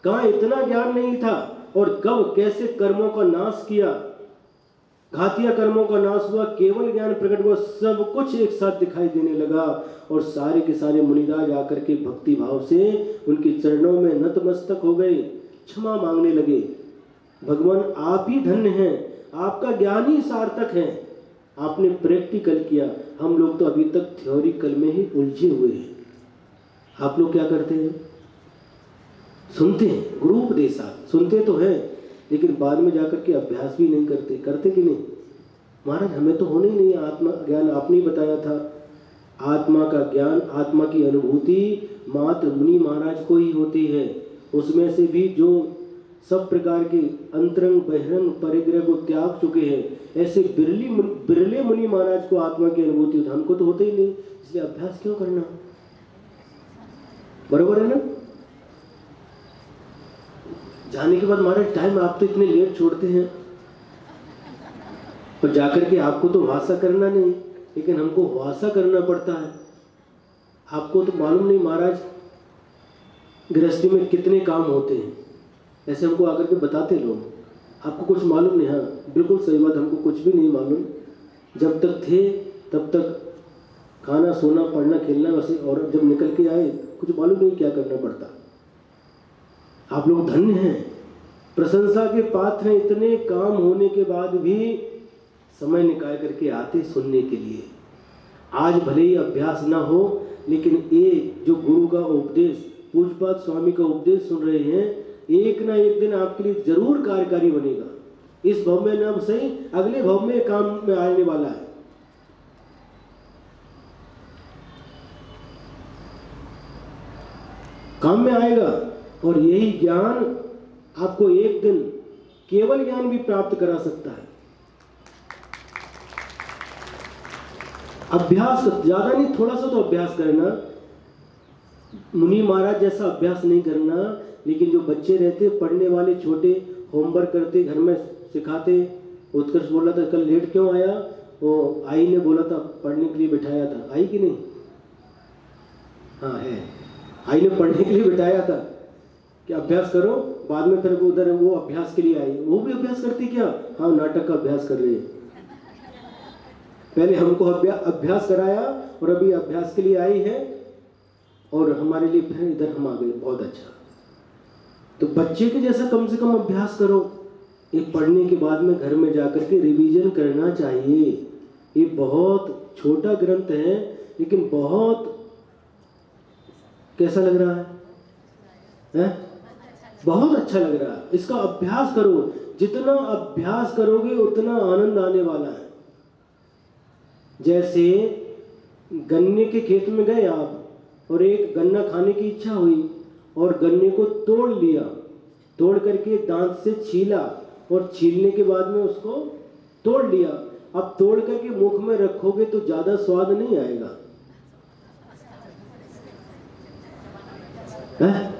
कहाँ इतना ज्ञान नहीं था, और कब कैसे कर्मों का नाश किया, घातिया कर्मों का नाश हुआ, केवल ज्ञान प्रकट हुआ, सब कुछ एक साथ दिखाई देने लगा और सारे के सारे मुनिराज आकर के भक्ति भाव से उनके चरणों में नतमस्तक हो गए, क्षमा मांगने लगे। भगवान आप ही धन्य हैं, आपका ज्ञान ही सार्थक है, आपने प्रैक्टिकल किया। हम लोग तो अभी तक थ्योरिकल में ही उलझे हुए हैं। आप लोग क्या करते हैं? सुनते हैं, गुरु उपदेश सुनते तो हैं, लेकिन बाद में जाकर के अभ्यास भी नहीं करते। करते कि नहीं? महाराज हमें तो होने ही नहीं आत्मा ज्ञान। आपने ही बताया था आत्मा का ज्ञान, आत्मा की अनुभूति मात्र मुनि महाराज को ही होती है। उसमें से भी जो सब प्रकार के अंतरंग बहिरंग परिग्रह को त्याग चुके हैं, ऐसे बिरले मुनि महाराज को आत्मा की अनुभूति होती, हमको तो होते ही नहीं। इसलिए अभ्यास क्यों करना? बरोबर है ना? जाने के बाद महाराज टाइम आप तो इतने लेट छोड़ते हैं, और जाकर के आपको तो वासा करना नहीं, लेकिन हमको वासा करना पड़ता है। आपको तो मालूम नहीं महाराज गृहस्थी में कितने काम होते हैं, ऐसे हमको आकर के बताते लोग। आपको कुछ मालूम नहीं? हाँ बिल्कुल सही बात, हमको कुछ भी नहीं मालूम। जब तक थे तब तक खाना सोना पढ़ना खेलना वैसे, और जब निकल के आए कुछ मालूम नहीं क्या करना पड़ता। आप लोग धन्य हैं, प्रशंसा के पात्र हैं। इतने काम होने के बाद भी समय निकाल करके आते सुनने के लिए। आज भले ही अभ्यास ना हो, लेकिन ये जो गुरु का उपदेश, पूज्यपाद स्वामी का उपदेश सुन रहे हैं, एक ना एक दिन आपके लिए जरूर कार्यकारी बनेगा। इस भव में ना सही, अगले भव में काम में आने वाला है। काम में आएगा, और यही ज्ञान आपको एक दिन केवल ज्ञान भी प्राप्त करा सकता है। अभ्यास ज्यादा नहीं, थोड़ा सा तो अभ्यास करना। मुनि महाराज जैसा अभ्यास नहीं करना, लेकिन जो बच्चे रहते पढ़ने वाले, छोटे होमवर्क करते, घर में सिखाते। उत्कर्ष बोला था कल लेट क्यों आया, वो आई ने बोला था पढ़ने के लिए बिठाया था। आई कि नहीं? हाँ है, आई ने पढ़ने के लिए बिठाया था कि अभ्यास करो, बाद में फिर वो उधर वो अभ्यास के लिए आई। वो भी अभ्यास करती क्या? हाँ नाटक का अभ्यास कर रही है। पहले हमको अभ्यास कराया और अभी अभ्यास के लिए आई है, और हमारे लिए फिर इधर हम आ गए। बहुत अच्छा। तो बच्चे के जैसा कम से कम अभ्यास करो। एक पढ़ने के बाद में घर में जाकर के रिवीजन करना चाहिए। ये बहुत छोटा ग्रंथ है, लेकिन बहुत कैसा लग रहा है? बहुत अच्छा लग रहा है। इसका अभ्यास करो, जितना अभ्यास करोगे उतना आनंद आने वाला है। जैसे गन्ने के खेत में गए आप, और एक गन्ना खाने की इच्छा हुई, और गन्ने को तोड़ लिया, तोड़ करके दांत से छीला, और छीलने के बाद में उसको तोड़ लिया। अब तोड़ करके मुख में रखोगे तो ज्यादा स्वाद नहीं आएगा, है?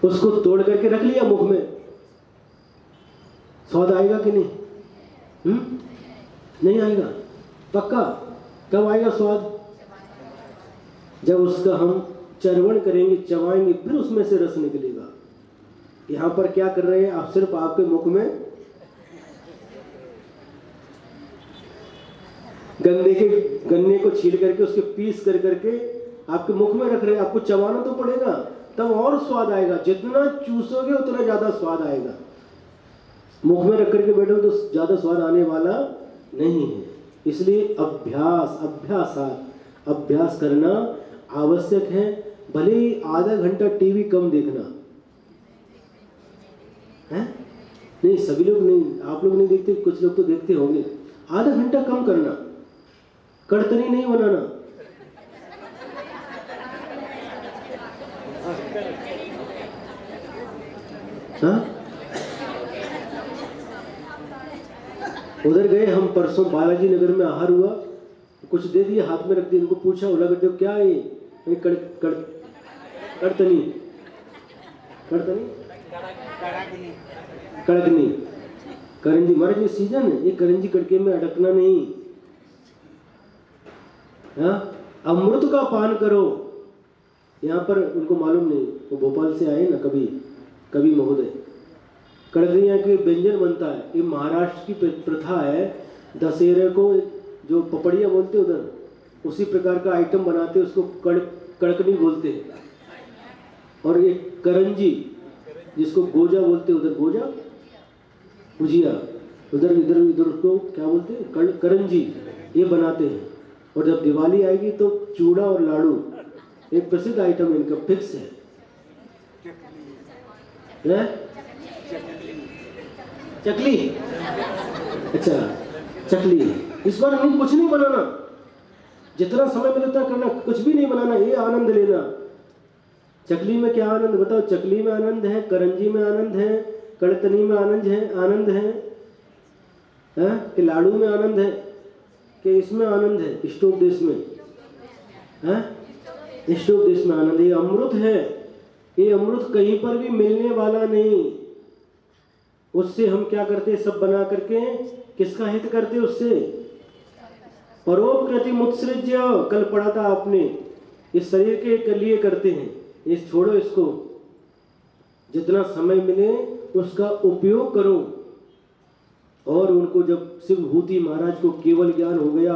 उसको तोड़ करके रख लिया मुख में, स्वाद आएगा कि नहीं? नहीं आएगा। पक्का। कब आएगा स्वाद? जब उसका हम चरवण करेंगे, चबाएंगे, फिर उसमें से रस निकलेगा। यहां पर क्या कर रहे हैं आप? सिर्फ आपके मुख में गन्ने को छील करके उसके पीस कर करके आपके मुख में रख रहे हैं। आपको चबाना तो पड़ेगा, तब और स्वाद आएगा। जितना चूसोगे उतना ज्यादा स्वाद आएगा। मुख में रख करके बैठो तो ज्यादा स्वाद आने वाला नहीं है। इसलिए अभ्यास करना आवश्यक है। भले ही आधा घंटा टीवी कम देखना है। नहीं सभी लोग नहीं, आप लोग नहीं देखते, कुछ लोग तो देखते होंगे। आधा घंटा कम करना, कड़तनी नहीं बनाना। हाँ? उधर गए हम परसों, बालाजी नगर में आहार हुआ, कुछ दे दिया, हाथ में रख दिया। इनको पूछा उला गड्ढे क्या है ये? कड़तनी कड़कनी करंजी। महाराज ये सीजन है, ये करंजी कड़के में अटकना नहीं। हाँ? अमृत का पान करो। यहाँ पर उनको मालूम नहीं, वो भोपाल से आए ना, कभी महोदय कड़कड़ियाँ के व्यंजन बनता है। ये महाराष्ट्र की प्रथा है। दशहरे को जो पपड़िया बोलते हैं उधर उसी प्रकार का आइटम बनाते हैं, उसको कड़कनी बोलते हैं। और एक करंजी जिसको गोजा बोलते हैं, उधर गोजा भुजिया, उधर इधर इधर उसको क्या बोलते हैं, करंजी, ये बनाते हैं। और जब दिवाली आएगी तो चूड़ा और लाड़ू एक प्रसिद्ध आइटम इनका फिक्स है। चकली, अच्छा चकली। इस बार नहीं, कुछ नहीं बनाना, जितना समय मिलता करना, कुछ भी नहीं बनाना, ये आनंद लेना। चकली में क्या आनंद बताओ? चकली में आनंद है, करंजी में आनंद है, कड़तनी में आनंद है कि लाड़ू में आनंद है कि इसमें आनंद है, स्टोव देश में स्टोव देश में आनंद। ये अमृत है, ये अमृत कहीं पर भी मिलने वाला नहीं। उससे हम क्या करते, सब बना करके किसका हित करते? उससे परोपकृति मुत्सृज्य, कल पढ़ा था आपने, इस शरीर के लिए करते हैं। इस छोड़ो इसको, जितना समय मिले उसका उपयोग करो। और उनको जब शिवभूति महाराज को केवल ज्ञान हो गया,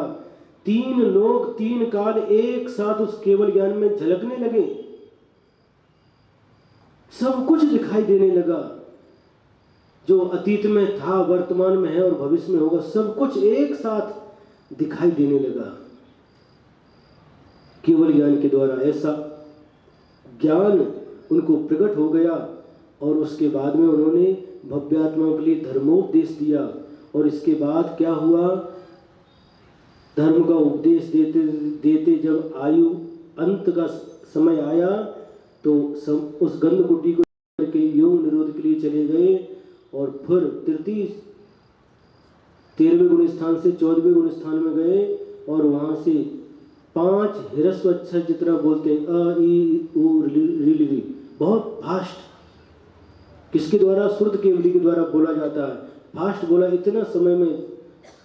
3 लोग 3 काल एक साथ उस केवल ज्ञान में झलकने लगे, सब कुछ दिखाई देने लगा। जो अतीत में था, वर्तमान में है और भविष्य में होगा, सब कुछ एक साथ दिखाई देने लगा केवल ज्ञान के द्वारा। ऐसा ज्ञान उनको प्रकट हो गया। और उसके बाद में उन्होंने भव्यात्माओं के लिए धर्मोपदेश दिया। और इसके बाद क्या हुआ, धर्म का उपदेश देते देते जब आयु अंत का समय आया तो सब उस गंधकुटी को करके योग निरोध के लिए चले गए। और फिर 13वें गुण स्थान से 14वें गुण स्थान में गए और वहां से 5 हिरस्व अक्षर जितना बोलते हैं, अ ई उ री, बहुत फास्ट, किसके द्वारा? शुद्ध केवली के द्वारा बोला जाता है। फास्ट बोला, इतना समय में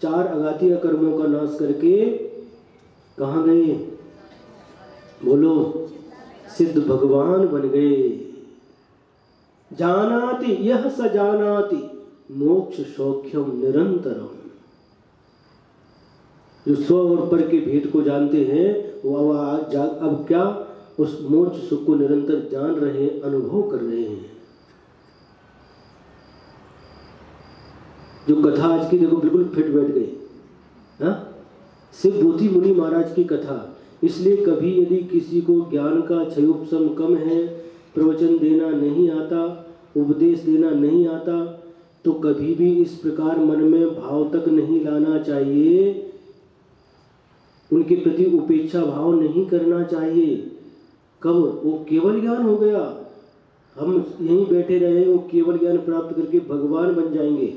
4 अघातीय कर्मों का नाश करके कहाँ गए? बोलो, सिद्ध भगवान बन गए। जानाति यह स जानाति मोक्ष सौख्यम निरंतरम। जो स्व और पर के भेद को जानते हैं वो अब क्या उस मोक्ष सुख को निरंतर जान रहे हैं, अनुभव कर रहे हैं। जो कथा आज की देखो बिल्कुल फिट बैठ गई। शिवभूति मुनि महाराज की कथा। इसलिए कभी यदि किसी को ज्ञान का क्षयोपशम कम है, प्रवचन देना नहीं आता, उपदेश देना नहीं आता, तो कभी भी इस प्रकार मन में भाव तक नहीं लाना चाहिए, उनके प्रति उपेक्षा भाव नहीं करना चाहिए। कब वो केवल ज्ञान हो गया, हम यहीं बैठे रहे, वो केवल ज्ञान प्राप्त करके भगवान बन जाएंगे।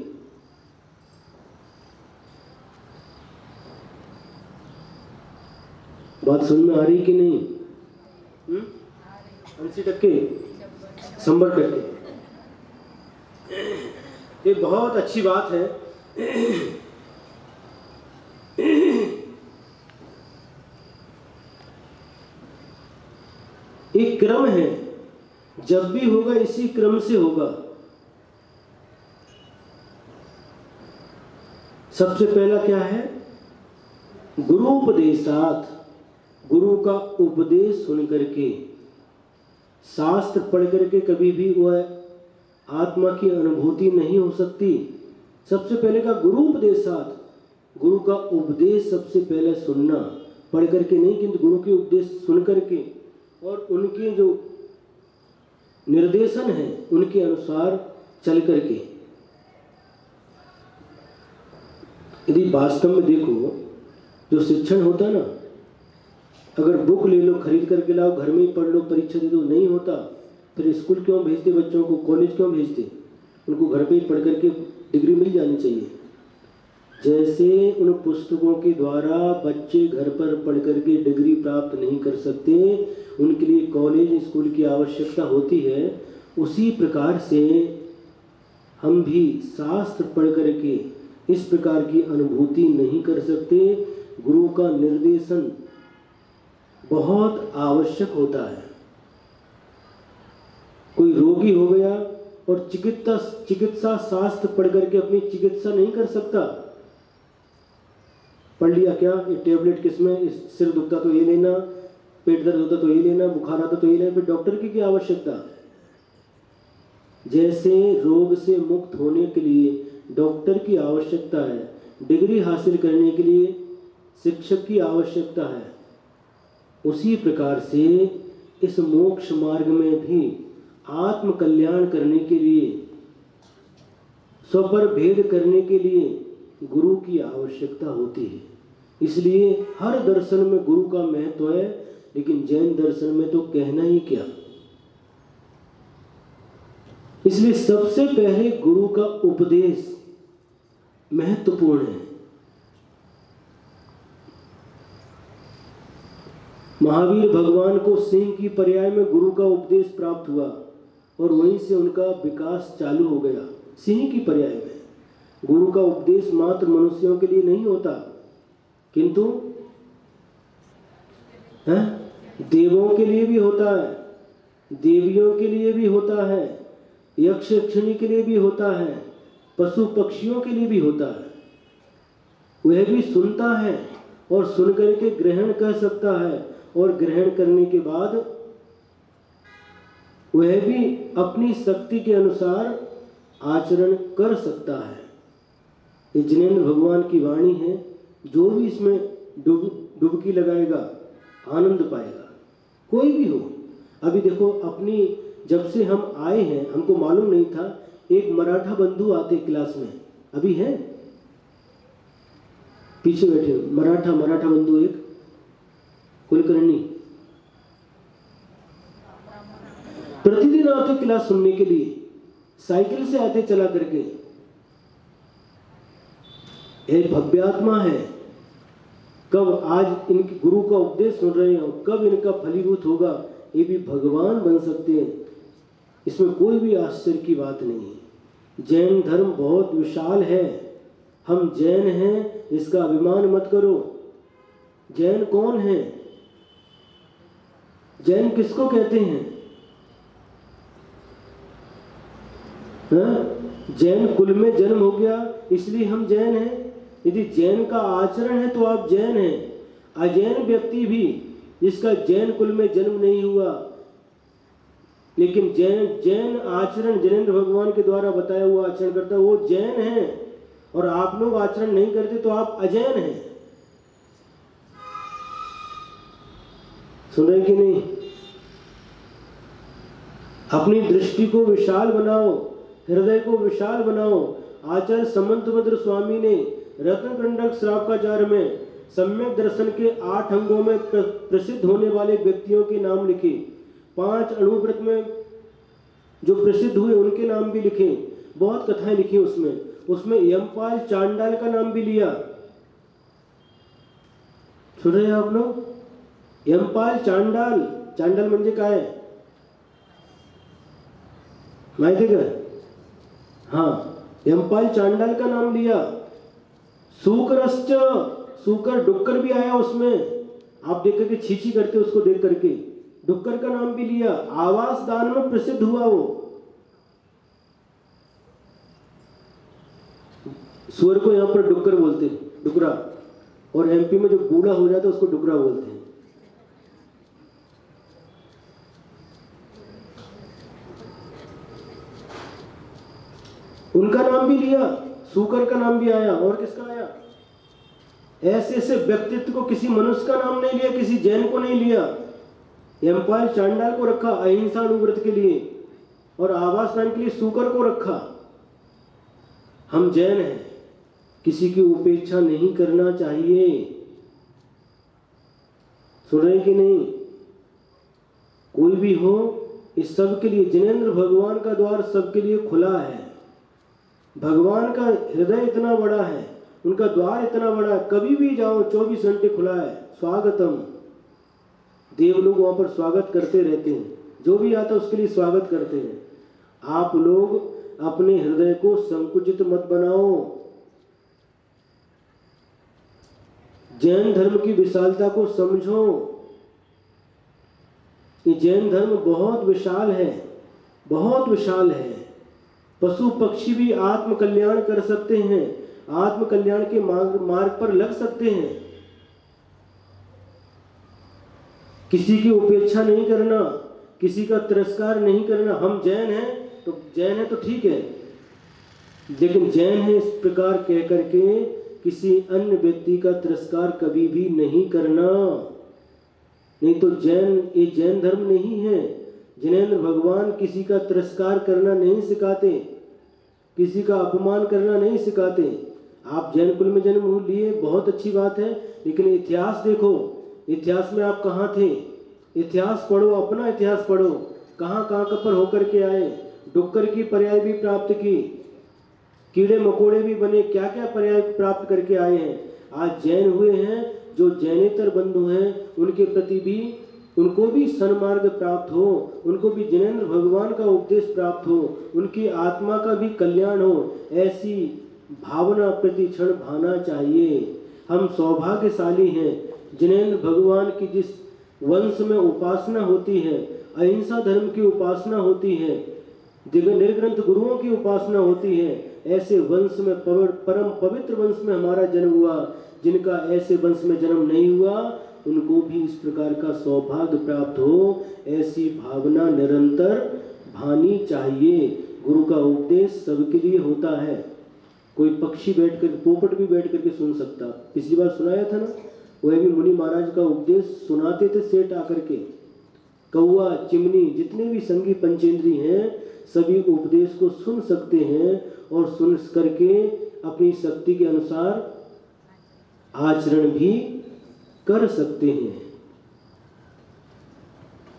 बात समझ में आ रही कि नहीं? 80%, 100%। ये बहुत अच्छी बात है। एक क्रम है, जब भी होगा इसी क्रम से होगा। सबसे पहला क्या है? गुरुपदेशात, गुरु का उपदेश सुन करके, शास्त्र पढ़ करके कभी भी वह आत्मा की अनुभूति नहीं हो सकती। सबसे पहले का गुरुपदेशात, गुरु का उपदेश सबसे पहले सुनना, पढ़ करके नहीं, किंतु गुरु के उपदेश सुन करके और उनके जो निर्देशन है उनके अनुसार चल करके। यदि वास्तव में देखो, जो शिक्षण होता है ना, अगर बुक ले लो, खरीद करके लाओ, घर में ही पढ़ लो, परीक्षा दे दो, नहीं होता, फिर स्कूल क्यों भेजते बच्चों को, कॉलेज क्यों भेजते? उनको घर पे ही पढ़ करके डिग्री मिल जानी चाहिए। जैसे उन पुस्तकों के द्वारा बच्चे घर पर पढ़ करके डिग्री प्राप्त नहीं कर सकते, उनके लिए कॉलेज स्कूल की आवश्यकता होती है, उसी प्रकार से हम भी शास्त्र पढ़ करके इस प्रकार की अनुभूति नहीं कर सकते। गुरु का निर्देशन बहुत आवश्यक होता है। कोई रोगी हो गया, और चिकित्सा शास्त्र पढ़ करके अपनी चिकित्सा नहीं कर सकता। पढ़ लिया क्या, ये टेबलेट किसमें, सिर दुखता तो ये लेना, पेट दर्द होता तो ये लेना, बुखार आता तो ये लेना, फिर डॉक्टर की क्या आवश्यकता। जैसे रोग से मुक्त होने के लिए डॉक्टर की आवश्यकता है, डिग्री हासिल करने के लिए शिक्षक की आवश्यकता है, उसी प्रकार से इस मोक्ष मार्ग में भी आत्म कल्याण करने के लिए, स्व पर भेद करने के लिए गुरु की आवश्यकता होती है। इसलिए हर दर्शन में गुरु का महत्व है, लेकिन जैन दर्शन में तो कहना ही क्या। इसलिए सबसे पहले गुरु का उपदेश महत्वपूर्ण है। महावीर भगवान को सिंह की पर्याय में गुरु का उपदेश प्राप्त हुआ और वहीं से उनका विकास चालू हो गया। सिंह की पर्याय में गुरु का उपदेश मात्र मनुष्यों के लिए नहीं होता, किंतु देवों के लिए भी होता है, देवियों के लिए भी होता है, यक्ष यक्षिणी के लिए भी होता है, पशु पक्षियों के लिए भी होता है। वह भी सुनता है और सुन करके ग्रहण कर सकता है, और ग्रहण करने के बाद वह भी अपनी शक्ति के अनुसार आचरण कर सकता है। ये जिनेंद्र भगवान की वाणी है। जो भी इसमें डुबकी लगाएगा आनंद पाएगा, कोई भी हो। अभी देखो, अपनी जब से हम आए हैं हमको मालूम नहीं था, एक मराठा बंधु आते क्लास में, अभी है पीछे बैठे मराठा बंधु, एक कुलकर्णी, प्रतिदिन आते क्लास सुनने के लिए, साइकिल से आते चला करके। एक भव्यात्मा है। कब आज इनके गुरु का उपदेश सुन रहे हैं, कब इनका फलीभूत होगा, ये भी भगवान बन सकते हैं, इसमें कोई भी आश्चर्य की बात नहीं है। जैन धर्म बहुत विशाल है। हम जैन हैं, इसका अभिमान मत करो। जैन कौन है? जैन किसको कहते हैं? जैन कुल में जन्म हो गया इसलिए हम जैन हैं। यदि जैन का आचरण है तो आप जैन हैं। अजैन व्यक्ति भी जिसका जैन कुल में जन्म नहीं हुआ, लेकिन जैन आचरण जिनेंद्र भगवान के द्वारा बताया हुआ आचरण करता है, वो जैन है। और आप लोग आचरण नहीं करते तो आप अजैन हैं। सुन रहे कि नहीं? अपनी दृष्टि को विशाल बनाओ, हृदय को विशाल बनाओ। आचार्य समंतभद्र स्वामी ने रत्नकंडक श्रावकाचार में सम्यक दर्शन के 8 अंगों में प्रसिद्ध होने वाले व्यक्तियों के नाम लिखे। 5 अणुव्रत में जो प्रसिद्ध हुए उनके नाम भी लिखे। बहुत कथाएं लिखी उसमें यमपाल चांडाल का नाम भी लिया। सुन रहे हैं आप लोग? यमपाल चांडाल म्हणजे काय माहिती का? हाँ, यमपाल चांडाल का नाम लिया। सूकर डुक्कर भी आया उसमें। आप देख करके छीछी करते उसको देख करके। डुक्कर का नाम भी लिया। आवास दान में प्रसिद्ध हुआ वो। सुअर को यहाँ पर डुक्कर बोलते हैं, डुकरा। और एमपी में जो बूढ़ा हो जाता है उसको डुकरा बोलते हैं। उनका नाम भी लिया, सूकर का नाम भी आया। और किसका आया? ऐसे व्यक्तित्व को किसी मनुष्य का नाम नहीं लिया, किसी जैन को नहीं लिया। यमपाल चांडाल को रखा अहिंसा अनुव्रत के लिए, और आवास दान के लिए सूकर को रखा। हम जैन हैं, किसी की उपेक्षा नहीं करना चाहिए। सुन रहे कि नहीं? कोई भी हो, इस सब के लिए जिनेंद्र भगवान का द्वार सबके लिए खुला है। भगवान का हृदय इतना बड़ा है, उनका द्वार इतना बड़ा है, कभी भी जाओ 24 घंटे खुला है। स्वागतम। देव लोग वहां पर स्वागत करते रहते हैं, जो भी आता है उसके लिए स्वागत करते हैं। आप लोग अपने हृदय को संकुचित मत बनाओ। जैन धर्म की विशालता को समझो। ये जैन धर्म बहुत विशाल है, बहुत विशाल है। पशु पक्षी भी आत्म कल्याण कर सकते हैं, आत्म कल्याण के मार्ग पर लग सकते हैं। किसी की उपेक्षा नहीं करना, किसी का तिरस्कार नहीं करना। हम जैन हैं तो ठीक है, लेकिन जैन है इस प्रकार कह करके किसी अन्य व्यक्ति का तिरस्कार कभी भी नहीं करना। नहीं तो ये जैन धर्म नहीं है। जिनेंद्र भगवान किसी का तिरस्कार करना नहीं सिखाते, किसी का अपमान करना नहीं सिखाते। आप जैन कुल में जन्म लिए, बहुत अच्छी बात है, लेकिन इतिहास देखो, इतिहास में आप कहाँ थे? इतिहास पढ़ो, अपना इतिहास पढ़ो, कहाँ पर होकर के आए, डुक्कर की पर्याय भी प्राप्त की, कीड़े मकोड़े भी बने, क्या क्या पर्याय प्राप्त करके आए हैं। आज जैन हुए हैं, जो जैनेतर बंधु हैं उनके प्रति भी, उनको भी सन्मार्ग प्राप्त हो, उनको भी जिनेंद्र भगवान का उपदेश प्राप्त हो, उनकी आत्मा का भी कल्याण हो, ऐसी भावना प्रति क्षण भाना चाहिए। हम सौभाग्यशाली हैं। जिनेंद्र भगवान की जिस वंश में उपासना होती है, अहिंसा धर्म की उपासना होती है, निर्ग्रंथ गुरुओं की उपासना होती है, ऐसे वंश में परम पवित्र वंश में हमारा जन्म हुआ। जिनका ऐसे वंश में जन्म नहीं हुआ, उनको भी इस प्रकार का सौभाग्य प्राप्त हो, ऐसी भावना निरंतर भानी चाहिए। गुरु का उपदेश सबके लिए होता है। कोई पक्षी बैठकर, पोपट भी बैठ करके सुन सकता। पिछली बार सुनाया था ना, वह भी मुनि महाराज का उपदेश सुनाते थे सेठ आकर के। कौआ, चिमनी, जितने भी संगी पंचेंद्री हैं, सभी उपदेश को सुन सकते हैं और सुन करके अपनी शक्ति के अनुसार आचरण भी कर सकते हैं।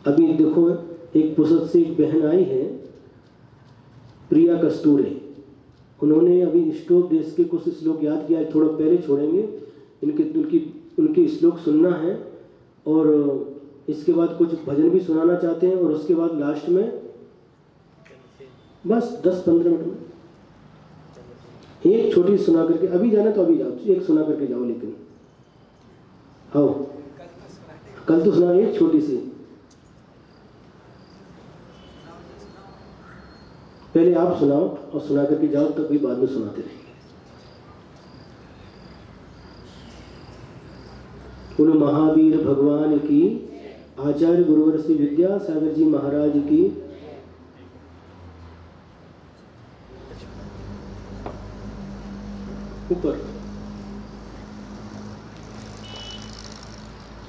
अभी देखो, एक पुस्तक से एक बहन आई है, प्रिया कस्तूरे। उन्होंने अभी श्लोक देश के कुछ श्लोक याद किया, थोड़ा पहले छोड़ेंगे। उनके श्लोक सुनना है और इसके बाद कुछ भजन भी सुनाना चाहते हैं, और उसके बाद लास्ट में बस 10-15 मिनट में एक छोटी सुना करके, अभी जाना तो अभी जाओ, एक सुना करके जाओ, लेकिन आओ, कल तो सुना एक छोटी सी। पहले आप सुनाओ और सुना करके जाओ, तब भी बाद में सुनाते रहेंगे। उन महावीर भगवान की, आचार्य गुरुवर श्री विद्यासागर जी महाराज की, ऊपर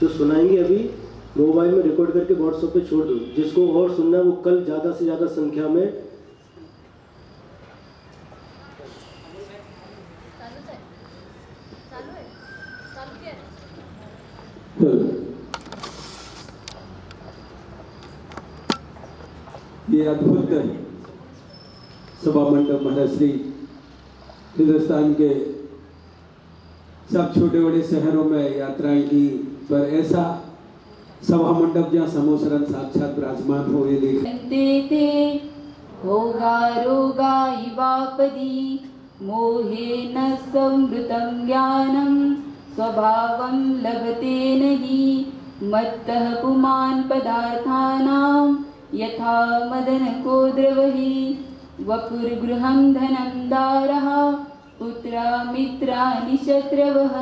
जो सुनाएंगे अभी मोबाइल में रिकॉर्ड करके व्हाट्सएप पे छोड़ दो। जिसको और सुनना है वो कल ज्यादा से ज्यादा संख्या में ये अद्भुत सभा मंडप महाराज श्री हिंदुस्तान के सब छोटे बड़े शहरों में यात्राएं की, पर ऐसा सभा मंडप जहाँ समोसरन साक्षात विराजमान हो, ये ते भोगा रोगा इवापदी मोहेन संवृतं ज्ञानं स्वभावं लभते नहि मत्तः पुमान् पदार्थानां यथा मदनको द्रवहि वपुर्गृहं धनं दारः पुत्रा मित्राणि शत्रवः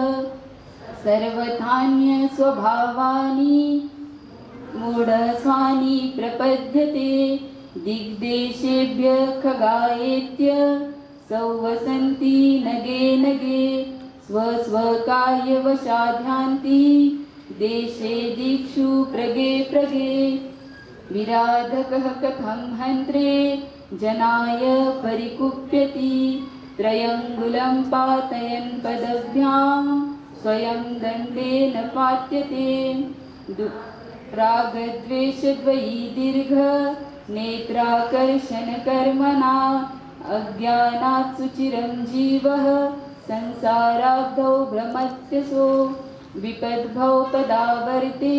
सर्वथान्य स्वभावानि मूढस्वानि प्रपद्यते दिग्देशेभ्य खगायेत्य संवसन्ति नगे नगे स्वस्वकार्यवशाध्यान्ति देशे दिक्षु प्रगे प्रगे विराधकः कथं हन्त्रे जनाय परिकुप्यति त्रयंगुलं पातयन् पदभ्यां स्वयं दण्डेन पात्यते रागद्वेषद्वयी दीर्घ नेत्राकर्षणकर्मणा अज्ञानात् सुचिरं जीवः संसाराब्धौ भ्रमत्यसो विपद्भौ पदावर्ते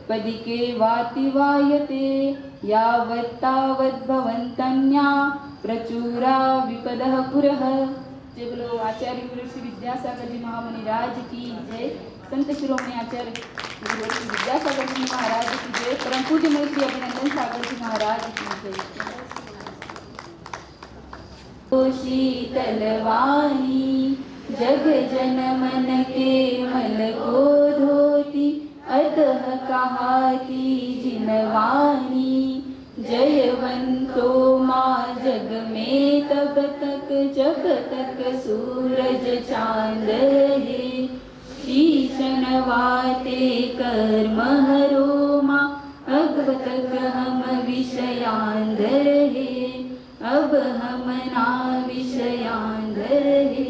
पदिके वाति वायते यावत्तावद्भवन्तन्या प्रचुरा विपदः पुरः। जय बोलो आचार्य गुरु श्री विद्यासागर जी महामुनि राज की जय। संत शिरोमणि आचार्य गुरु श्री विद्यासागर जी महाराज की जय। परम पूज्य श्री अभिनंदन सागर जी महाराज की जय। शीतलवाणी जग जन मन के मल को धोती अतः कहाती जिनवाणी जयवंतो माँ जग में तब तक जब तक सूरज चांद है शीश नवाते कर्म हरो माँ अब तक हम विषयांध है अब हम ना विषयांध है